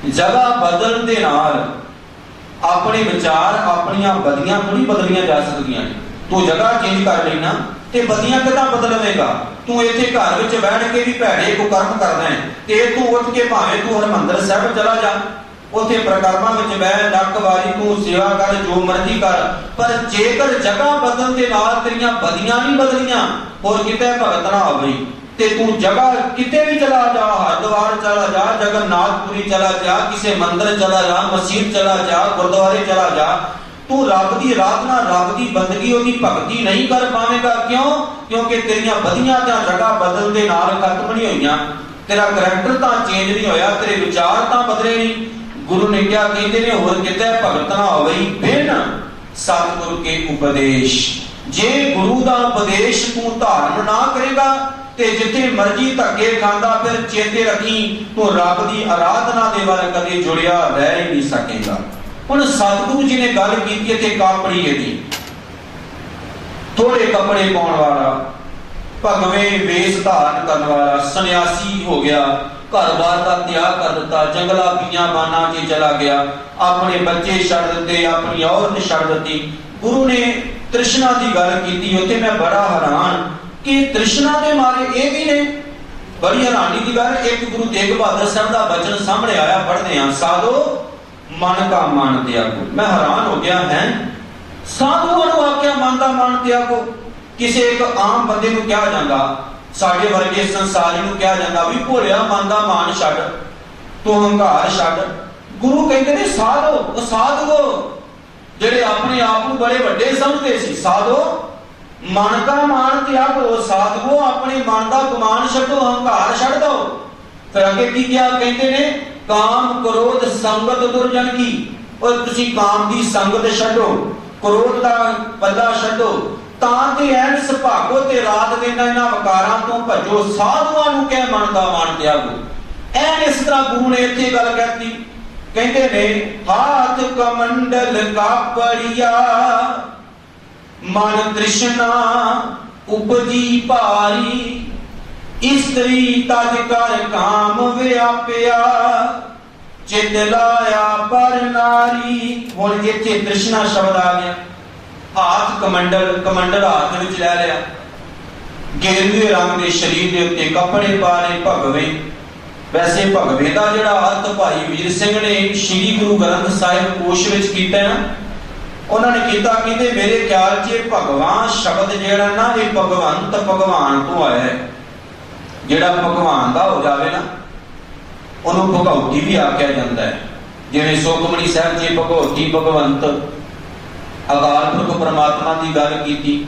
ਜਗ੍ਹਾ ਬਦਲਣ ਦੇ ਨਾਲ ਆਪਣੇ ਵਿਚਾਰ, ਆਪਣੀਆਂ ਬਦੀਆਂ ਥੋੜੀ ਬਦਲੀਆਂ ਜਾ ਸਕਦੀਆਂ ਨੇ। ਤੂੰ ਜਗ੍ਹਾ ਚੇਂਜ ਕਰ ਲਈ ਨਾ ਤੇ ਬਦੀਆਂ ਕਿੱਦਾਂ ਬਦਲਵੇਂਗਾ? ਤੂੰ ਇੱਥੇ ਘਰ ਵਿੱਚ ਬੈਠ ਕੇ ਵੀ ਭੈੜੇ ਕੁਕਰਮ ਕਰਦਾ ਹੈ, ਤੇ ਤੂੰ ਉੱਠ ਕੇ ਭਾਵੇਂ ਤੂੰ ਹਰਿਮੰਦਰ ਸਾਹਿਬ ਚਲਾ ਜਾ, ਉੱਥੇ ਪ੍ਰਕਰਮਾਂ ਵਿੱਚ ਬਹਿ, ਨੱਕ ਵਾਰੀ, ਤੂੰ ਸੇਵਾ ਕਰ, ਜੋ ਮਰਜ਼ੀ ਕਰ, ਪਰ ਜੇਕਰ ਜਗ੍ਹਾ ਬਦਲਣ ਦੇ ਨਾਲ ਤੇਰੀਆਂ ਬਦੀਆਂ ਨਹੀਂ ਬਦਲੀਆਂ, ਹੋਰ ਕਿਤੇ ਭਗਤ ਨਾ ਹੋਵੇ, ਤੇ ਤੂੰ ਜਗ੍ਹਾ ਕਿਤੇ ਵੀ ਚਲਾ ਜਾ, ਹਰਿਦੁਆਰ ਚਲਾ ਜਾ, ਜਗਨਨਾਥਪੁਰੀ ਚਲਾ ਜਾ, ਕਿਸੇ ਮੰਦਿਰ ਚਲਾ ਜਾ, ਮਸਜਿਦ ਚਲਾ ਜਾ, ਗੁਰਦੁਆਰੇ ਚਲਾ ਜਾ, ਤੂੰ ਰੱਬ ਦੀ ਆਰਾਧਨਾ, ਰੱਬ ਦੀ ਬੰਦਗੀ, ਉਹਦੀ ਭਗਤੀ ਨਹੀਂ ਕਰ ਪਾਵੇਂਗਾ। ਕਿਉਂ? ਕਿਉਂਕਿ ਤੇਰੀਆਂ ਬਦੀਆਂ ਤਾਂ ਜਗ੍ਹਾ ਬਦਲਣ ਦੇ ਨਾਲ ਖਤਮ ਨਹੀਂ ਹੋਈਆਂ, ਤੇਰਾ ਕਰੈਕਟਰ ਤਾਂ ਚੇਂਜ ਨਹੀਂ ਹੋਇਆ, ਤੇਰੇ ਵਿਚਾਰ ਤਾਂ ਬਦਲੇ ਨਹੀਂ। ਗੁਰੂ ਨੇ ਕਿਹਾ, ਕਹਿੰਦੇ ਨੇ ਹੋਰ ਕਿਤੇ ਭਗਤ ਨਾ ਹੋਵੇ ਬਿਨ ਸਤਿਗੁਰੂ ਕੇ ਉਪਦੇਸ਼। ਜੇ ਗੁਰੂ ਦਾ ਉਪਦੇਸ਼ ਤੂੰ ਧਾਰਨ ਨਾ ਕਰੇਗਾ ਤੇ ਜਿੱਥੇ ਮਰਜੀ ਧੱਕੇ ਖਾਂਦਾ, ਫਿਰ ਚੇਤੇ ਰੱਖੀ ਤੂੰ ਰੱਬ ਦੀ ਆਰਾਧਨਾ ਦੇ ਵੱਲ ਕਦੇ ਜੁੜਿਆ ਰਹਿ ਨਹੀਂ ਸਕੇਗਾ। ਹੁਣ ਸਤਿਗੁਰੂ ਜੀ ਨੇ ਗੱਲ ਕੀਤੀ ਤੇ ਕਾਪੜੀ ਇਹਦੀ, ਥੋੜੇ ਕੱਪੜੇ ਪਾਉਣ ਵਾਲਾ, ਭਗਵੇਂ ਵੇਸ ਧਾਰਨ ਕਰਨ ਵਾਲਾ ਸੰਨਿਆਸੀ ਹੋ ਗਿਆ, ਘਰ-ਬਾਰ ਦਾ ਤਿਆਗ ਕਰ ਦਿੱਤਾ, ਜੰਗਲਾਂ ਬੀਆਬਾਨਾਂ 'ਚ ਚਲਾ ਗਿਆ, ਆਪਣੇ ਬੱਚੇ ਛੱਡ ਦਿੱਤੇ, ਆਪਣੀ ਔਰਤ ਛੱਡ ਦਿੱਤੀ। ਗੁਰੂ ਨੇ ਤ੍ਰਿਸ਼ਨਾ ਦੀ ਗੱਲ ਕੀਤੀ, ਉੱਥੇ ਮੈਂ ਬੜਾ ਹੈਰਾਨ ਕਿ ਤ੍ਰਿਸ਼ਨਾ ਦੇ ਮਾਰੇ ਇਹ ਵੀ ਨੇ। ਬੜੀ ਹੈਰਾਨੀ ਦੀ ਗੱਲ, ਇੱਕ ਗੁਰੂ ਤੇਗ ਬਹਾਦਰ ਸਾਹਿਬ ਦਾ ਬਚਨ ਸਾਹਮਣੇ ਆਇਆ, ਪੜ੍ਹਦੇ ਹਾਂ, ਸਾਧੋ ਮਨ ਕਾ ਮਨ ਤਿਆਗੋ। ਮੈਂ ਹੈਰਾਨ ਹੋ ਗਿਆ, ਹੈ ਸਾਧੂਆਂ ਨੂੰ ਆਖਿਆ ਮਨ ਦਾ ਮਨ ਤਿਆਗੋ। ਕਿਸੇ ਇੱਕ ਆਮ ਬੰਦੇ ਨੂੰ ਕਿਹਾ ਜਾਂਦਾ, ਸਾਡੇ ਵਰਗੇ ਸੰਸਾਰੀ ਨੂੰ ਕਿਹਾ ਜਾਂਦਾ ਵੀ ਭੋਲਿਆ ਮਨ ਦਾ ਮਾਨ ਛੱਡ, ਤੂੰ ਹੰਕਾਰ ਛੱਡ। ਗੁਰੂ ਕਹਿੰਦੇ ਨੇ ਸਾਧੋ, ਉਹ ਸਾਧੋ ਜਿਹੜੇ ਆਪਣੇ ਆਪ ਨੂੰ ਬੜੇ ਵੱਡੇ ਸਮਝਦੇ ਸੀ, ਸਾਧੋ ਮਨ ਦਾ ਮਾਨ ਤਿਆਗੋ, ਸਾਧੋ ਆਪਣੇ ਮਨ ਦਾ ਗੁਮਾਨ ਛੱਡੋ, ਹੰਕਾਰ ਛੱਡ ਦੋ। ਫਿਰ ਅੱਗੇ ਕੀ ਕਿਹਾ? ਕਹਿੰਦੇ ਨੇ ਕਾਮ ਕ੍ਰੋਧ ਸੰਗਤ ਦੁਰਜਨ ਕੀ। ਉਹ ਤੁਸੀਂ ਕਾਮ ਦੀ ਸੰਗਤ ਛੱਡੋ, ਕ੍ਰੋਧ ਦਾ ਪੱਲਾ ਛੱਡੋ, ਤਾਂ ਤੇ ਐਨ ਸੁਭਾਗੋ ਤੇ ਰਾਤ ਦੇ ਇਹਨਾਂ ਵਕਾਰਾਂ ਤੋਂ ਭੱਜੋ। ਸਾਧੂਆਂ ਨੂੰ ਕਹਿ ਮਨ ਦਾ ਮਾਨ ਤਿਆਗੋ। ਐਨ ਇਸ ਤਰ੍ਹਾਂ ਗੁਰੂ ਨੇ ਇੱਥੇ ਗੱਲ ਕਰਤੀ। ਕਹਿੰਦੇ ਨੇ ਹਾਥ ਕਮੰਡਲ ਕਾਪੜੀਆ, ਮਨ ਤ੍ਰਿਸ਼ਨਾ ਉਪਜੀ ਭਾਰੀ, ਇਸਤਰੀ ਤਜ ਕਰ ਕਾਮ ਵਿਆਪਿਆ, ਚਿਤ ਲਾਇਆ ਪਰ ਨਾਰੀ। ਹੁਣ ਇੱਥੇ ਤ੍ਰਿਸ਼ਨਾ ਸ਼ਬਦ ਆ ਗਿਆ। ਹਾਥ ਕਮੰਡਲ ਹੱਥ ਵਿੱਚ ਲੈ ਲਿਆ, ਗੇਰੂਏ ਰੰਗ ਦੇ ਸਰੀਰ ਦੇ ਉੱਤੇ ਕੱਪੜੇ ਪਾ ਲਏ, ਭਗਵੇਂ। ਵੈਸੇ ਭਗਵੇਂ ਦਾ ਜਿਹੜਾ ਅਰਥ ਭਾਈ ਵੀਰ ਸਿੰਘ ਨੇ ਸ੍ਰੀ ਗੁਰੂ ਗ੍ਰੰਥ ਸਾਹਿਬ ਕੋਸ਼ ਵਿੱਚ ਕੀਤਾ ਨਾ, ਉਹਨਾਂ ਨੇ ਕੀਤਾ, ਕਹਿੰਦੇ ਮੇਰੇ ਖਿਆਲ 'ਚ ਭਗਵਾਨ ਸ਼ਬਦ ਜਿਹੜਾ ਨਾ, ਇਹ ਭਗਵੰਤ ਭਗਵਾਨ ਤੋਂ ਆਇਆ ਹੈ। ਜਿਹੜਾ ਭਗਵਾਨ ਦਾ ਹੋ ਜਾਵੇ ਨਾ, ਉਹਨੂੰ ਭਗਉਤੀ ਵੀ ਆਖਿਆ ਜਾਂਦਾ ਹੈ। ਜਿਵੇਂ ਸੁਖਮਨੀ ਸਾਹਿਬ ਜੀ ਭਗਉਤੀ ਭਗਵੰਤ, ਅਕਾਲ ਪੁਰਖ ਪਰਮਾਤਮਾ ਦੀ ਗੱਲ ਕੀਤੀ,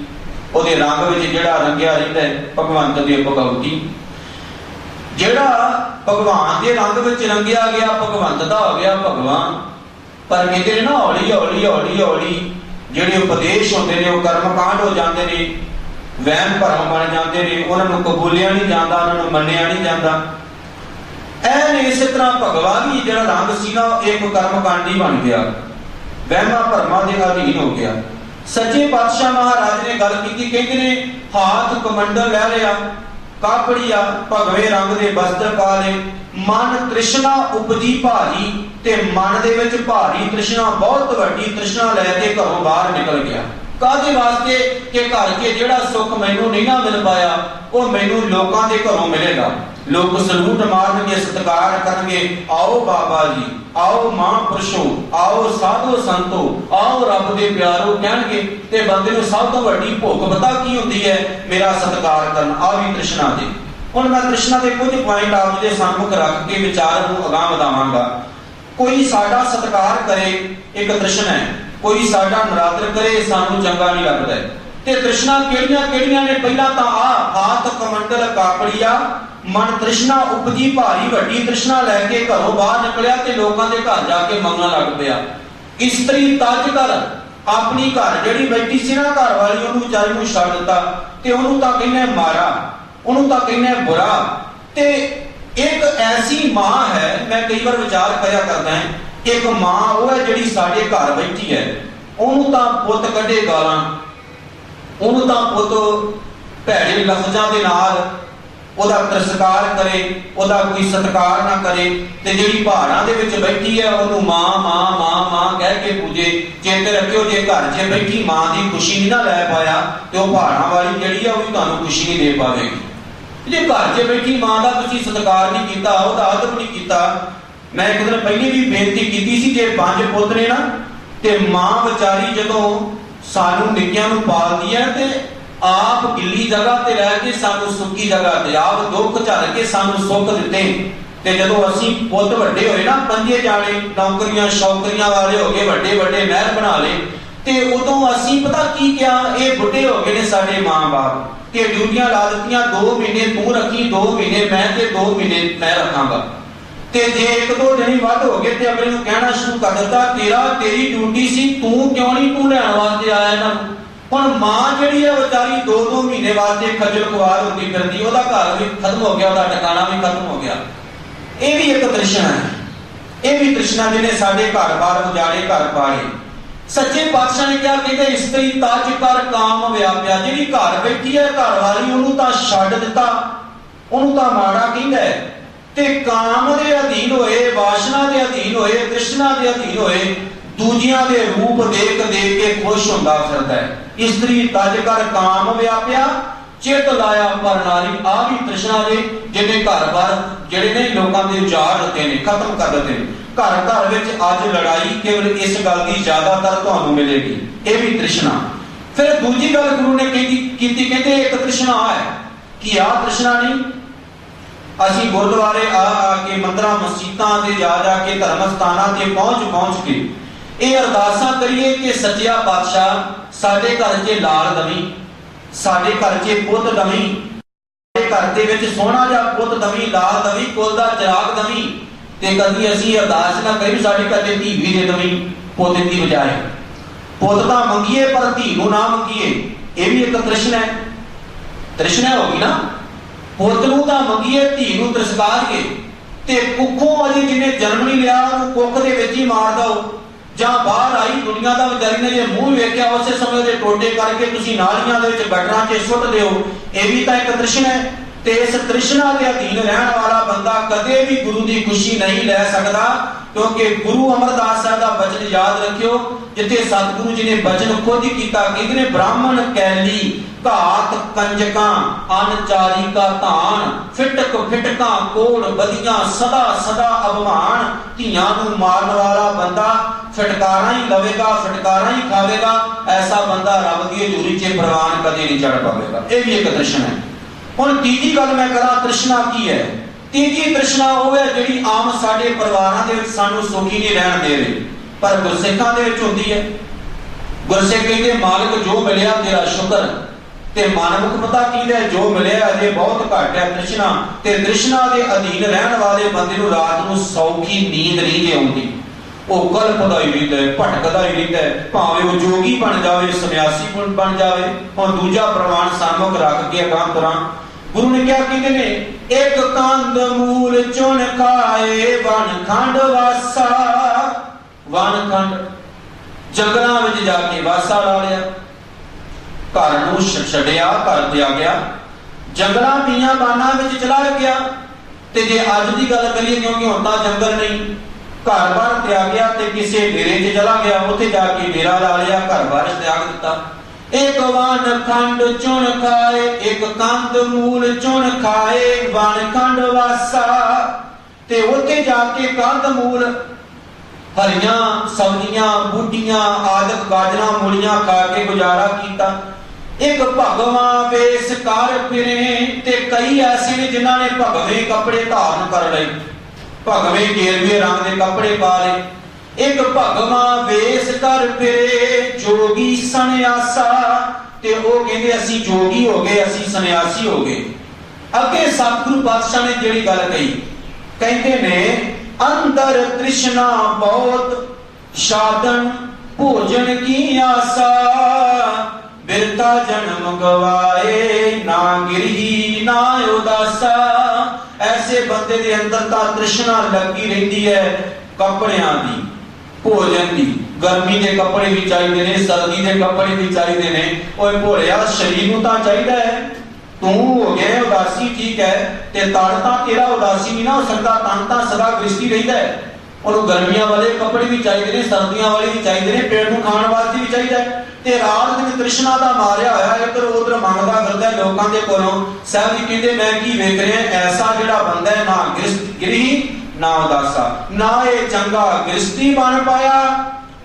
ਉਹਦੇ ਰੰਗ ਵਿੱਚ ਜਿਹੜਾ ਰੰਗਿਆ ਰਹਿੰਦਾ ਹੈ ਭਗਵੰਤ ਦੀ ਭਗਉਤੀ। ਜਿਹੜਾ ਭਗਵਾਨ ਦੇ ਰੰਗ ਵਿੱਚ ਰੰਗਿਆ ਗਿਆ ਭਗਵੰਤ ਦਾ ਹੋ ਗਿਆ ਭਗਵਾਨ। ਪਰ ਕਹਿੰਦੇ ਨੇ ਨਾ ਹੌਲੀ ਹੌਲੀ ਜਿਹੜੇ ਉਪਦੇਸ਼ ਹੁੰਦੇ ਨੇ ਉਹ ਕਰਮਕਾਂਡ ਹੋ ਜਾਂਦੇ ਨੇ, ਵਹਿਮ ਭਰਮ ਬਣ ਜਾਂਦੇ ਨੇ, ਉਹਨਾਂ ਨੂੰ ਕਬੂਲਿਆ ਨਹੀਂ ਜਾਂਦਾ, ਉਹਨਾਂ ਨੂੰ ਮੰਨਿਆ ਨਹੀਂ ਜਾਂਦਾ। ਐਨ ਇਸੇ ਤਰ੍ਹਾਂ ਭਗਵਾ ਵੀ ਜਿਹੜਾ ਰੰਗ ਸੀ ਨਾ ਇੱਕ ਕਰਮਕਾਂਡੀ ਬਣ ਗਿਆ, ਵਹਿਮਾਂ ਭਰਮਾਂ ਦੇ ਅਧੀਨ ਹੋ ਗਿਆ। ਸੱਚੇ ਪਾਤਸ਼ਾਹ ਮਹਾਰਾਜ ਨੇ ਗੱਲ ਕੀਤੀ, ਕਹਿੰਦੇ ਨੇ ਹਾਥ ਕਮੰਡਲ ਲੈ ਲਿਆ, ਕਾਪੜੀਆ ਭਗਵੇਂ ਰੰਗ ਦੇ ਵਸਤਰ ਪਾ ਲਏ, ਮਨ ਤ੍ਰਿਸ਼ਨਾ ਉਪਜੀ ਭਾਰੀ, ਤੇ ਮਨ ਦੇ ਵਿੱਚ ਭਾਰੀ ਤ੍ਰਿਸ਼ਨਾ, ਬਹੁਤ ਵੱਡੀ ਤ੍ਰਿਸ਼ਨਾ ਲੈ ਕੇ ਘਰੋਂ ਬਾਹਰ ਨਿਕਲ ਗਿਆ। ਕਾਹਦੇ ਵਾਸਤੇ? ਕਿ ਘਰ ਕੇ ਜਿਹੜਾ ਸੁੱਖ ਮੈਨੂੰ ਨਹੀਂ ਨਾ ਮਿਲ ਪਾਇਆ ਉਹ ਮੈਨੂੰ ਲੋਕਾਂ ਦੇ ਘਰੋਂ ਮਿਲੇਗਾ। ਲੋਕ ਸਲੂਟ ਮਾਰਨਗੇ, ਸਤਿਕਾਰ ਕਰਨਗੇ, ਆਓ ਬਾਬਾ ਜੀ, ਆਓ ਮਹਾਂਪੁਰਸ਼ੋ, ਆਓ ਸਾਧੂ ਸੰਤੋ, ਆਓ ਰੱਬ ਦੇ ਪਿਆਰੋ ਕਹਿਣਗੇ। ਤੇ ਬੰਦੇ ਨੂੰ ਸਭ ਤੋਂ ਵੱਡੀ ਭੁੱਖ ਪਤਾ ਕੀ ਹੁੰਦੀ ਹੈ? ਮੇਰਾ ਸਤਿਕਾਰ ਕਰਨ। ਆ ਵੀ ਤ੍ਰਿਸ਼ਨਾ ਦੇ। ਹੁਣ ਮੈਂ ਤ੍ਰਿਸ਼ਨਾ ਦੇ ਕੁਝ ਪੁਆਇੰਟ ਆਪ ਦੇ ਸਾਹਮਣੇ ਰੱਖ ਕੇ ਵਿਚਾਰ ਨੂੰ ਅਗਾਂਹ ਵਧਾਵਾਂਗਾ। ਕੋਈ ਸਾਡਾ ਸਤਿਕਾਰ ਕਰੇ, ਇੱਕ ਤ੍ਰਿਸ਼ਨਾ ਹੈ। ਕੋਈ ਸਾਡਾ ਨਰਾਦਰ ਕਰੇ, ਸਾਨੂੰ ਚੰਗਾ ਨਹੀਂ ਲੱਗਦਾ। ਤੇ ਤ੍ਰਿਸ਼ਨਾ ਕਿਹੜੀਆਂ ਕਿਹੜੀਆਂ ਨੇ? ਪਹਿਲਾਂ ਤਾਂ ਹਾਥ ਕਮੰਡਲ ਕਾਪੜੀਆ, ਮਨ ਤ੍ਰਿਸ਼ਨਾ ਉਪਜੀ ਭਾਰੀ, ਵੱਡੀ ਤ੍ਰਿਸ਼ਨਾ ਲੈ ਕੇ ਘਰੋਂ ਬਾਹਰ ਨਿਕਲਿਆ ਤੇ ਲੋਕਾਂ ਦੇ ਘਰ ਜਾ ਕੇ ਮੰਗਣ ਲੱਗ ਪਿਆ। ਇਸਤਰੀ ਤਜ ਕਰ, ਆਪਣੀ ਘਰ ਜਿਹੜੀ ਬੈਠੀ ਸੀ ਨਾ ਘਰ ਵਾਲੀ, ਉਹਨੂੰ ਵਿਚਾਰੀ ਨੂੰ ਛੱਡ ਦਿੱਤਾ ਤੇ ਉਹਨੂੰ ਤਾਂ ਕਹਿੰਦੇ ਮਾਰਾ, ਉਹਨੂੰ ਤਾਂ ਕਹਿੰਦੇ ਬੁਰਾ। ਤੇ ਇੱਕ ਐਸੀ ਮਾਂ ਹੈ, ਮੈਂ ਕਈ ਵਾਰ ਵਿਚਾਰ ਕਰਿਆ ਕਰਦਾ ਹਾਂ, ਇੱਕ ਮਾਂ ਉਹ ਹੈ ਜਿਹੜੀ ਸਾਡੇ ਘਰ ਬੈਠੀ ਹੈ, ਉਹਨੂੰ ਤਾਂ ਪੁੱਤ ਕੱਢੇ ਗਾਲਾਂ, ਉਹਨੂੰ ਤਾਂ ਪੁੱਤ ਭੈੜੇ ਲਫ਼ਜ਼ਾਂ ਦੇ ਨਾਲ ਉਹਦਾ ਤਿਰਸਕਾਰ ਕਰੇ, ਉਹਦਾ ਕੋਈ ਸਤਿਕਾਰ ਨਾ ਕਰੇ। ਤੇ ਜਿਹੜੀ ਪਹਾੜਾਂ ਦੇ ਵਿੱਚ ਬੈਠੀ ਹੈ ਉਹਨੂੰ ਮਾਂ ਮਾਂ ਮਾਂ ਮਾਂ ਕਹਿ ਕੇ ਪੂਜੇ। ਚੇਤੇ ਰੱਖਿਓ, ਜੇ ਘਰ 'ਚ ਬੈਠੀ ਮਾਂ ਦੀ ਖੁਸ਼ੀ ਨਹੀਂ ਨਾ ਲੈ ਪਾਇਆ ਤੇ ਉਹ ਪਹਾੜਾਂ ਵਾਲੀ ਜਿਹੜੀ ਆ ਉਹ ਵੀ ਤੁਹਾਨੂੰ ਖੁਸ਼ੀ ਨਹੀਂ ਦੇ ਪਾਵੇਗੀ। ਜੇ ਘਰ 'ਚ ਬੈਠੀ ਮਾਂ ਦਾ ਤੁਸੀਂ ਸਤਿਕਾਰ ਨਹੀਂ ਕੀਤਾ, ਉਹਦਾ ਅਦਬ ਨਹੀਂ ਕੀਤਾ। ਮੈਂ ਇੱਕ ਦਿਨ ਪਹਿਲੀ ਵੀ ਬੇਨਤੀ ਕੀਤੀ ਸੀ, ਜੇ 5 ਪੁੱਤ ਨੇ ਨਾ ਤੇ ਮਾਂ ਵਿਚਾਰੀ ਜਦੋਂ ਸਾਨੂੰ ਨਿੱਕਿਆਂ ਨੂੰ ਪਾਲਦੀ ਹੈ ਤੇ ਆਪ ਗਿੱਲੀ ਜਗ੍ਹਾ ਤੇ ਰਹਿ ਕੇ ਸਾਨੂੰ ਸੁੱਕੀ ਜਗ੍ਹਾ ਤੇ, ਆਪ ਦੁੱਖ ਝੱਲ ਕੇ ਸਾਨੂੰ ਸੁੱਖ ਦਿੱਤੇ। ਤੇ ਜਦੋਂ ਅਸੀਂ ਪੁੱਤ ਵੱਡੇ ਹੋਏ ਨਾ, 5 ਜਾਣੇ ਨੌਕਰੀਆਂ ਸ਼ੌਕਰੀਆਂ ਵਾਲੇ ਹੋ ਗਏ, ਵੱਡੇ ਵੱਡੇ ਮਹਿਲ ਬਣਾ ਲਏ, ਤੇ ਉਦੋਂ ਅਸੀਂ ਪਤਾ ਕੀ ਕਿਹਾ? ਇਹ ਬੁੱਢੇ ਹੋ ਗਏ ਨੇ ਸਾਡੇ ਮਾਂ-ਬਾਪ, ਕਿ ਡਿਊਟੀਆਂ ਲਾ ਦਿੱਤੀਆਂ, 2 ਮਹੀਨੇ ਤੂੰ ਰੱਖੀ, 2 ਮਹੀਨੇ ਮੈਂ, ਤੇ 2 ਮਹੀਨੇ ਮੈਂ ਰੱਖਾਂਗਾ। ਤੇ ਜੇ 1-2 ਦਿਨ ਵੱਧ ਹੋ ਗਏ ਤੇ ਅਗਲੇ ਨੂੰ ਕਹਿਣਾ ਸ਼ੁਰੂ ਕਰ ਦਿੱਤਾ, ਤੇਰੀ ਡਿਊਟੀ ਸੀ, ਤੂੰ ਕਿਉਂ ਨਹੀਂ, ਤੂੰ ਲੈਣ ਵਾਸਤੇ ਆਇਆ ਇਹਨਾਂ ਨੂੰ। ਹੁਣ ਮਾਂ ਜਿਹੜੀ ਹੈ ਵਿਚਾਰੀ 2-2 ਮਹੀਨੇ ਵਾਸਤੇ ਖੱਜਲ ਖੁਆਰ ਹੁੰਦੀ ਫਿਰਦੀ, ਉਹਦਾ ਘਰ ਵੀ ਖਤਮ ਹੋ ਗਿਆ, ਉਹਦਾ ਟਿਕਾਣਾ ਵੀ ਖਤਮ ਹੋ ਗਿਆ। ਇਹ ਵੀ ਇੱਕ ਤ੍ਰਿਸ਼ਨਾ ਹੈ, ਇਹ ਵੀ ਤ੍ਰਿਸ਼ਨਾ ਜਿਹਨੇ ਸਾਡੇ ਘਰ-ਬਾਰ ਉਜਾੜੇ, ਘਰ ਪਾੜੇ। ਸੱਚੇ ਪਾਤਸ਼ਾਹ ਨੇ ਕਿਹਾ, ਕਹਿੰਦੇ ਇਸਤਰੀ ਤਜ ਕਰ ਕਾਮ ਵਿਆਪਿਆ, ਜਿਹੜੀ ਘਰ ਬੈਠੀ ਹੈ ਘਰ ਵਾਲੀ, ਉਹਨੂੰ ਤਾਂ ਛੱਡ ਦਿੱਤਾ, ਉਹਨੂੰ ਤਾਂ ਮਾੜਾ ਕਹਿੰਦਾ ਹੈ। ਤੇ ਕਾਮ ਦੇ ਅਧੀਨ ਹੋਏ, ਵਾਸ਼ਨਾ ਦੇ ਅਧੀਨ ਹੋਏ, ਤ੍ਰਿਸ਼ਨਾ ਦੇ ਅਧੀਨ ਹੋਏ, ਦੂਜਿਆਂ ਦੇ ਰੂਪ ਦੇਖ ਦੇਖ ਕੇ ਖੁਸ਼ ਹੁੰਦਾ ਫਿਰਦਾ ਹੈ। ਇਸਤਰੀ ਤਜ ਕਰ ਕਾਮ ਵਿਆਪਿਆ, ਚਿਤ ਲਾਇਆ ਪਰ ਨਾਰੀ। ਆ ਵੀ ਤ੍ਰਿਸ਼ਨਾ ਦੇ ਜਿਹਨੇ ਘਰ-ਬਾਰ ਜਿਹੜੇ ਨੇ ਲੋਕਾਂ ਦੇ ਉਜਾੜ ਦਿੱਤੇ ਨੇ, ਖਤਮ ਕਰ ਦਿੱਤੇ ਨੇ। ਘਰ ਘਰ ਵਿੱਚ ਅੱਜ ਲੜਾਈ ਕੇਵਲ ਇਸ ਗੱਲ ਦੀ ਜ਼ਿਆਦਾਤਰ ਤੁਹਾਨੂੰ ਮਿਲੇਗੀ, ਇਹ ਵੀ ਤ੍ਰਿਸ਼ਨਾ। ਫਿਰ ਦੂਜੀ ਗੱਲ ਗੁਰੂ ਨੇ ਕੀਤੀ, ਕਹਿੰਦੇ ਇੱਕ ਤ੍ਰਿਸ਼ਨਾ ਹੈ ਕਿ ਆ ਤ੍ਰਿਸ਼ਨਾ ਨਹੀਂ, ਅਸੀਂ ਗੁਰਦੁਆਰੇ ਆ ਕੇ, ਮੰਦਰਾਂ ਮਸਜਿਦਾਂ ਤੇ ਜਾ ਕੇ, ਧਰਮ ਸਥਾਨਾਂ ਤੇ ਪਹੁੰਚ ਕੇ ਇਹ ਅਰਦਾਸਾਂ ਕਰੀਏ ਕਿ ਸੱਚਿਆ ਪਾਤਸ਼ਾਹ ਸਾਡੇ ਘਰ 'ਚ ਲਾਲ ਦਵੀ, ਸਾਡੇ ਘਰ 'ਚ ਪੁੱਤ ਦਵੀ, ਸਾਡੇ ਘਰ ਦੇ ਵਿੱਚ ਸੋਹਣਾ ਜਿਹਾ ਪੁੱਤ ਦਵੀ, ਲਾਲ ਦਵੀ, ਕੁਲ ਦਾ ਚਿਰਾਗ ਦਵੀ। ਤੇ ਕਦੀ ਅਸੀਂ ਅਰਦਾਸ ਨਾ ਕਰੀ ਸਾਡੇ ਘਰ 'ਚ ਧੀ ਵੀ ਦੇ ਦਵੀ, ਪੁੱਤ ਦੀ ਬਜਾਏ। ਪੁੱਤ ਤਾਂ ਮੰਗੀਏ ਪਰ ਧੀ ਨੂੰ ਨਾ ਮੰਗੀਏ, ਇਹ ਵੀ ਇੱਕ ਤ੍ਰਿਸ਼ਨਾ ਹੈ। ਤ੍ਰਿਸ਼ਨਾ ਹੋ ਗਈ ਨਾ, ਪੁੱਤ ਨੂੰ ਤਾਂ ਮੰਗੀਏ, ਧੀ ਨੂੰ ਤਿਰਸਕਾਰੀਏ। ਤੇ ਕੁੱਖੋਂ ਅਜੇ ਜਿਹਨੇ ਜਨਮ ਨਹੀਂ ਲਿਆ ਉਹਨੂੰ ਕੁੱਖ ਦੇ ਵਿੱਚ ਹੀ ਮਾਰ ਦਓ, ਜਾਂ ਬਾਹਰ ਆਈ ਦੁਨੀਆ ਦਾ ਵਿਚਾਰੀ ਨੇ ਜੇ ਮੂੰਹ ਵੇਖਿਆ ਉਸੇ ਸਮੇਂ ਦੇ ਟੋਟੇ ਕਰਕੇ ਤੁਸੀਂ ਨਾਲੀਆਂ ਦੇ ਵਿੱਚ ਗਟਰਾਂ 'ਚ ਸੁੱਟ ਦਿਓ, ਇਹ ਵੀ ਤਾਂ ਇੱਕ ਤ੍ਰਿਸ਼ਨਾ ਹੈ। ਤੇ ਇਸ ਤ੍ਰਿਸ਼ਨਾ ਦੇ ਅਧੀਨ ਰਹਿਣ ਵਾਲਾ ਬੰਦਾ ਕਦੇ ਵੀ ਗੁਰੂ ਦੀ ਖੁਸ਼ੀ ਨਹੀਂ ਲੈ ਸਕਦਾ, ਕਿਉਂਕਿ ਗੁਰੂ ਅਮਰਦਾਸ ਸਾਹਿਬ ਦਾ ਬਚਨ ਯਾਦ ਰੱਖਿਓ, ਜਿੱਥੇ ਸਤਿਗੁਰੂ ਜੀ ਨੇ ਬਚਨ ਖੁਦ ਹੀ ਕੀਤਾ, ਕਹਿੰਦੇ ਨੇ ਬ੍ਰਾਹਮਣ ਕੈਲੀ ਘਾਤ ਕੰਜਕਾਂ ਅਨਚਾਰੀ ਕਾ ਧਾਨ, ਫਿਟਕ ਫਿਟਕਾਂ ਕੋੜ ਵਧੀਆਂ ਸਦਾ ਸਦਾ ਅਭਮਾਨ। ਧੀਆਂ ਨੂੰ ਮਾਰਨ ਵਾਲਾ ਬੰਦਾ ਫਟਕਾਰਾਂ ਹੀ ਲਵੇਗਾ, ਫਟਕਾਰਾਂ ਹੀ ਖਾਵੇਗਾ, ਐਸਾ ਬੰਦਾ ਰੱਬ ਦੀ ਹਜ਼ੂਰੀ 'ਚ ਪ੍ਰਵਾਨ ਕਦੇ ਨਹੀਂ ਚੜ ਪਾਵੇਗਾ। ਇਹ ਵੀ ਇੱਕ ਤ੍ਰਿਸ਼ਨਾ ਹੈ। ਹੁਣ ਤੀਜੀ ਗੱਲ ਮੈਂ ਕਰਾਂ, ਤ੍ਰਿਸ਼ਨਾ ਕੀ ਹੈ? ਤੀਜੀ ਤ੍ਰਿਸ਼ਨਾ ਉਹ ਹੈ ਜਿਹੜੀ ਆਮ ਸਾਡੇ ਪਰਿਵਾਰਾਂ ਦੇ ਵਿੱਚ ਸਾਨੂੰ ਸੁਖੀ ਨਹੀਂ ਰਹਿਣ ਦੇ ਰਹੀ, ਪਰ ਗੁਰਸਿੱਖਾਂ ਦੇ ਵਿੱਚ ਹੁੰਦੀ ਹੈ। ਗੁਰਸਿੱਖ ਕਹਿੰਦੇ ਮਾਲਕ ਜੋ ਮਿਲਿਆ ਤੇਰਾ ਸ਼ੁਕਰ, ਤੇ ਮਨਮੁਖ ਪਤਾ ਕੀਦਾ ਜੋ ਮਿਲਿਆ ਅਜੇ ਬਹੁਤ ਘੱਟ ਹੈ। ਤ੍ਰਿਸ਼ਨਾ ਤੇ ਤ੍ਰਿਸ਼ਨਾ ਦੇ ਅਧੀਨ ਰਹਿਣ ਵਾਲੇ ਬੰਦੇ ਨੂੰ ਰਾਤ ਨੂੰ ਸੌਖੀ ਨੀਂਦ ਨਹੀਂ ਆਉਂਦੀ, ਉਹ ਕਲਪਦਾ ਹੀ ਰਹਿੰਦਾ ਹੈ, ਭਟਕਦਾ ਹੀ ਰਹਿੰਦਾ ਹੈ, ਭਾਵੇਂ ਉਹ ਜੋਗੀ ਬਣ ਜਾਵੇ, ਸੰਨਿਆਸੀ ਬਣ ਜਾਵੇ। ਹੁਣ ਦੂਜਾ ਪ੍ਰਮਾਣ ਸਾਮਕ ਰੱਖ ਕੇ ਅਗਾਂਹ ਤੁਰਾਂ, गुरु ने क्या कहते ने, एक कंद मूल चुन खाए वन खंड वासा। वन खंड जंगलों में जाके वासा ला लिया, घर नूं छड्डिया, घर त्यागया, जंगलों बियाबाना में चला गया। ते जे अज की गल करिए, क्योंकि हुण तां जंगल नहीं, घर बार त्यागया ते किसी डेरे च चला गया, उत्थे जाके डेरा ला लिया, घर बार त्याग दिता। एक वन खंड चुन खाए, एक कंद मूल चुन खाए वन खंड वासा। ते उत्थे जाके कंद मूल हरियां सब्जियां बूटियां आदि गाजरां मूलियां खा के गुजारा किया। एक भगवां वेश कर फिरे, ते कई ऐसे ने जिन्हां ने भगवे कपड़े धारण कर लए, भगवे गेरवे रंग के कपड़े पा लए। एक भगवां वेश कर फिरे जोगी सन्यासा, ते वो कहंदे असीं जोगी हो गए, असीं सन्यासी हो गए। अगे सतगुरु पातशाह ने जिहड़ी गल कही, कहंदे ने अंदर तृष्णा बहुत साधन भोजन की आशा, बिरता जन्म गवाए ना गिरही ना उदासा। ऐसे बंदे दे अंदर तां तृष्णा लगी रहती है कपड़ियां दी, भोजन दी। गर्मी के कपड़े भी चाहिए ने, सर्दी के कपड़े भी चाहिए ने। ओए भोलिया, शरीर नूं तां चाहिदा है, तू हो गया उदासी ठीक है, ते तन तां तेरा उदासी नहीं ना हो सकता, तन तां सदा गृहस्थी रहिंदा है। और गर्मियां वाले कपड़े भी चाहिए ने, सर्दियां वाले भी चाहिए ने, पेट नूं खाण वास्ते भी चाहिए है। ते रात दिन तृष्णा दा मारिया होया इधर उधर मंगदा फिरदा है लोकां दे कोलों। साहब जी कहंदे मैं की वेख रहा, ऐसा जिहड़ा बंदा है ना गिरही ना उदासा, ना ये चंगा गृहस्थी बन पाया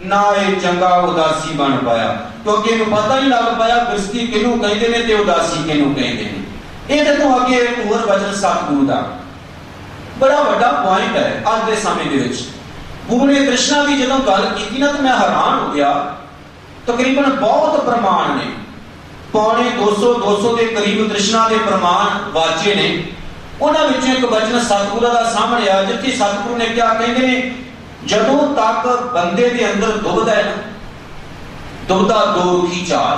ना ये चंगा उदासी बन पाया, क्योंकि इन्हूं पता ही लग पाया गृहस्थी किहनूं कहंदे ने ते उदासी किहनूं कहंदे ने। इहदे तो अगे एक होर वचन सतगुरु दा बड़ा वड्डा पॉइंट है अज के समय दे विच। गुरु ने तृष्णा की जदों गल कीती ना तो मैं हैरान हो गया। तकरीबन बहुत प्रमाण ने, पौने 200 के करीब तृष्णा के प्रमाण वाचे ने। उन्हां विचों एक वचन सतगुरु दा सामने आया, जिथे सतगुरु ने क्या कहंदे ने, जदों तक बंदे दे अंदर दुविधा है ना, दुविधा दो रुखी चाल,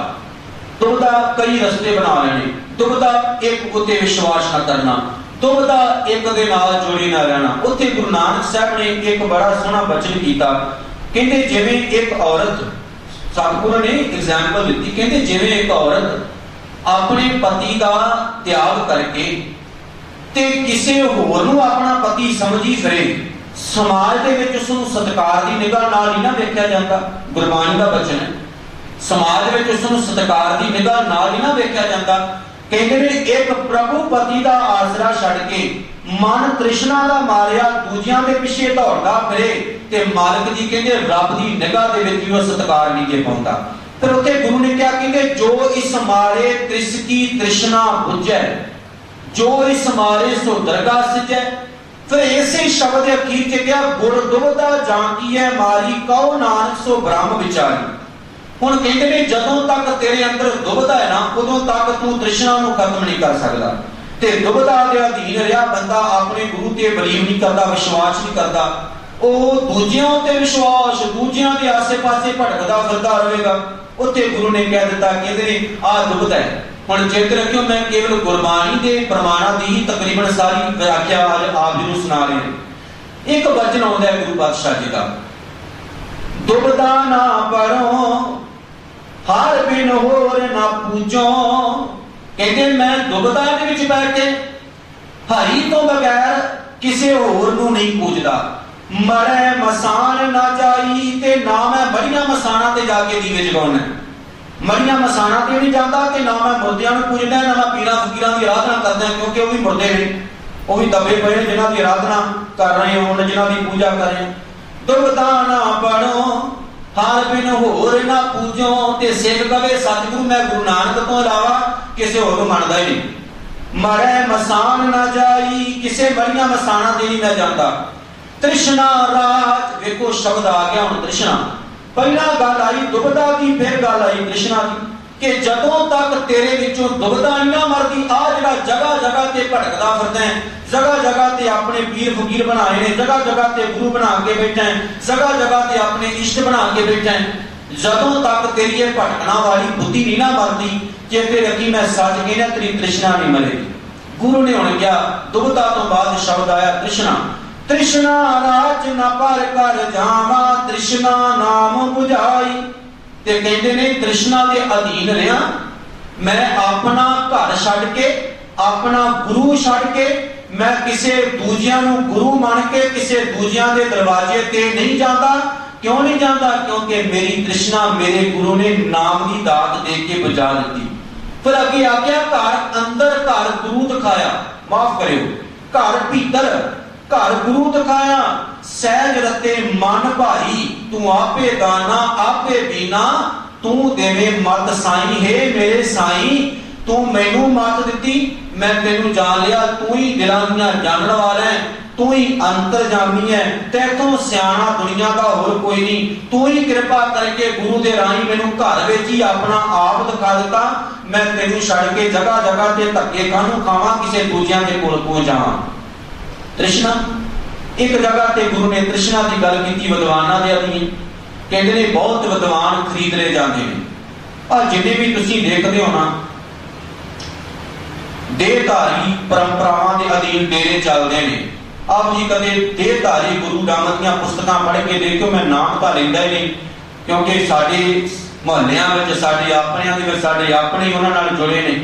दुविधा कई रस्ते बना लेने, दुविधा एक उत्ते विश्वास न करना, दुविधा एक दे नाल जुड़ी न रहना। उत्थे गुरु नानक साहब ने एक बड़ा सोहना वचन कीता, कहंदे जिवें एक औरत, सतगुरु ने एग्जाम्पल दी, कहंदे जिवें एक औरत अपने पति का त्याग करके ते किसी होर नूं अपना पति समझी फिरे, समाज दे विच उसनूं सत्कार दी निगाह नाल ही ना वेखिया जांदा। गुरबाणी दा वचन है, समाज विच उसनूं सत्कार दी निगाह नाल ही ना वेखिया जांदा। कहंदे ने एक प्रभु पति दा आसरा छड्ड के मन तृष्णा दा मारिया दूजियां दे पिछे दौड़दा फिरे ते मालिक जी कहंदे रब दी निगाह दे विच भी सत्कार नहीं दे पाउंदा। फिर उत्थे गुरु ने क्या कहंदे, जो इस मारे त्रिसकी तृष्णा बुझै, जो इस मारे सो दरगाह सिजै। फिर ऐसे शब्द अखीर च क्या, गुर दुविधा जानती है मारी कहो नानक सो ब्रह्म विचारी। हुण कहंदे ने जदों तक तेरे अंदर दुविधा है ना, उदों तक तू तृष्णा नूं खत्म नहीं कर सकदा। ते दुविधा दे अधीन रहा बंदा अपने गुरु ते बलीव नहीं करदा, विश्वास नहीं करदा, ਉਹ ਦੂਜਿਆਂ ਤੇ ਵਿਸ਼ਵਾਸ, ਦੂਜਿਆਂ ਦੇ ਆਸੇ-ਪਾਸੇ ਭਟਕਦਾ ਫਿਰਦਾ ਰਹੇਗਾ। ਉੱਥੇ ਗੁਰੂ ਨੇ ਕਹਿ ਦਿੱਤਾ ਕਿ ਇਹਦੇ ਆ ਦੁਬਤ ਹੈ। ਹੁਣ ਚੇਤੇ ਰੱਖਿਓ, ਮੈਂ ਕੇਵਲ ਗੁਰਬਾਣੀ ਦੇ ਪ੍ਰਮਾਣਾਂ ਦੀ ਤਕਰੀਬਨ ਸਾਰੀ ਵਿਆਖਿਆ ਅੱਜ ਆਪ ਜੀ ਨੂੰ ਸੁਣਾ ਰਿਹਾ। ਇੱਕ ਵਚਨ ਆਉਂਦਾ ਹੈ ਗੁਰੂ ਪਾਤਸ਼ਾਹ ਜੀ ਦਾ, ਦੁਬਦਾ ਨਾ ਪਰੋ ਹਰ ਬਿਨ ਹੋਰ ਨਾ ਪੂਜੋ। ਕਹਿੰਦੇ ਮੈਂ ਦੁਬਦਾ ਦੇ ਵਿੱਚ ਬੈਠ ਕੇ ਹਰੀ ਤੋਂ ਬਗੈਰ ਕਿਸੇ ਹੋਰ ਨੂੰ ਨਹੀਂ ਪੂਜਦਾ। मरे मसान ना जाई ते ना मैं मरिया मसाना ते जाके दीवे जगाउणा। मरिया मसाना ते नहीं जाता ते ना मैं मुर्दियां नूं पूजदा, ना मैं पीरां फकीरां दी आराधना करदा, क्योंकि वो भी मुर्दे ने, वो भी दबे पए ने जिन्हां दी आराधना कर रहे हो, जिन्हां दी पूजा कर रहे हो। दुबदा ना पढ़ो हर बिन होर ना पूजो। ते सिख कहे सतगुरु मैं गुरु नानक तो इलावा किसी होर नूं मनदा ही नहीं। मरे मसान ना जाई, किसे मरिया मसाना ते नहीं मैं जाता। तृष्णा राज, देखो शब्द आ गया हुण तृष्णा। पहला गल आई दुविधा की, फिर गल आई तृष्णा की, कि जदों तक तेरे विचों दुविधा नहीं ना मरदी, आ जिहड़ा जगह जगह ते भटकदा फिरदा है, जगह जगह ते अपने पीर फकीर बनाए ने, जगह जगह ते गुरु बना के बैठा है, जगह जगह ते अपने इष्ट बना के बैठा है, जदों तक तेरी ये भटकना वाली बुद्धि नहीं ना मरदी, चेते रखी मैं सच कहना तेरी तृष्णा नहीं मरेगी। गुरु ने हुण क्या दुबदा तो बाद शब्द आया तृष्णा। तृष्णा राज न पर कर जावा तृष्णा नाम बुझाई। ते कहते ने तृष्णा के अधीन रहा मैं, अपना घर छड़ के अपना गुरु छड़ के मैं किसे दूजियां नूं गुरु मान के किसे दूजियां दे दरवाजे ते नहीं जाता। क्यों नहीं जाता? क्योंकि मेरी तृष्णा मेरे गुरु ने नाम की दात दे के बुझा दी। फिर अगे आख्या घर अंदर घर गुरु दिखाया, माफ करियो, घर भीतर घर गुरु दिखाया। सहज रते मन भाई तू आपे दाना आपे बीना तू देवे मत साई। हे मेरे साई तू मैनू मत दिती, मैं तेनू जान लिया, तू ही दिलां दियां जानन वाला है, तू ही अंतरजामी है, तैथों सियाणा दुनिया का होर कोई नहीं। तू ही कृपा करके गुरु दे राही मैनू घर विच ही अपना आप दिखा दिता। मैं तेनू छड़ के जगह जगह ते धक्के कानू खावां, किसे दूजियां दे कोल पहुंच जावां। तृष्णा एक जगह ते गुरु ने तृष्णा की गल की विद्वानां दे अधीन। कहते ने बहुत विद्वान खरीद ले जाते हैं। आ जिन्ने भी तुसीं देखदे हो ना देहधारी परंपरावां दे अधीन डेरे चलदे ने। आप जी कदे देहधारी गुरु नानक दी पुस्तकां पढ़ के देखो, मैं नाम तां लैंदा ही नहीं क्योंकि साडे मुहल्लियां विच साडे आपणियां दे विच साडे अपने ही उन्हां नाल जुड़े ने।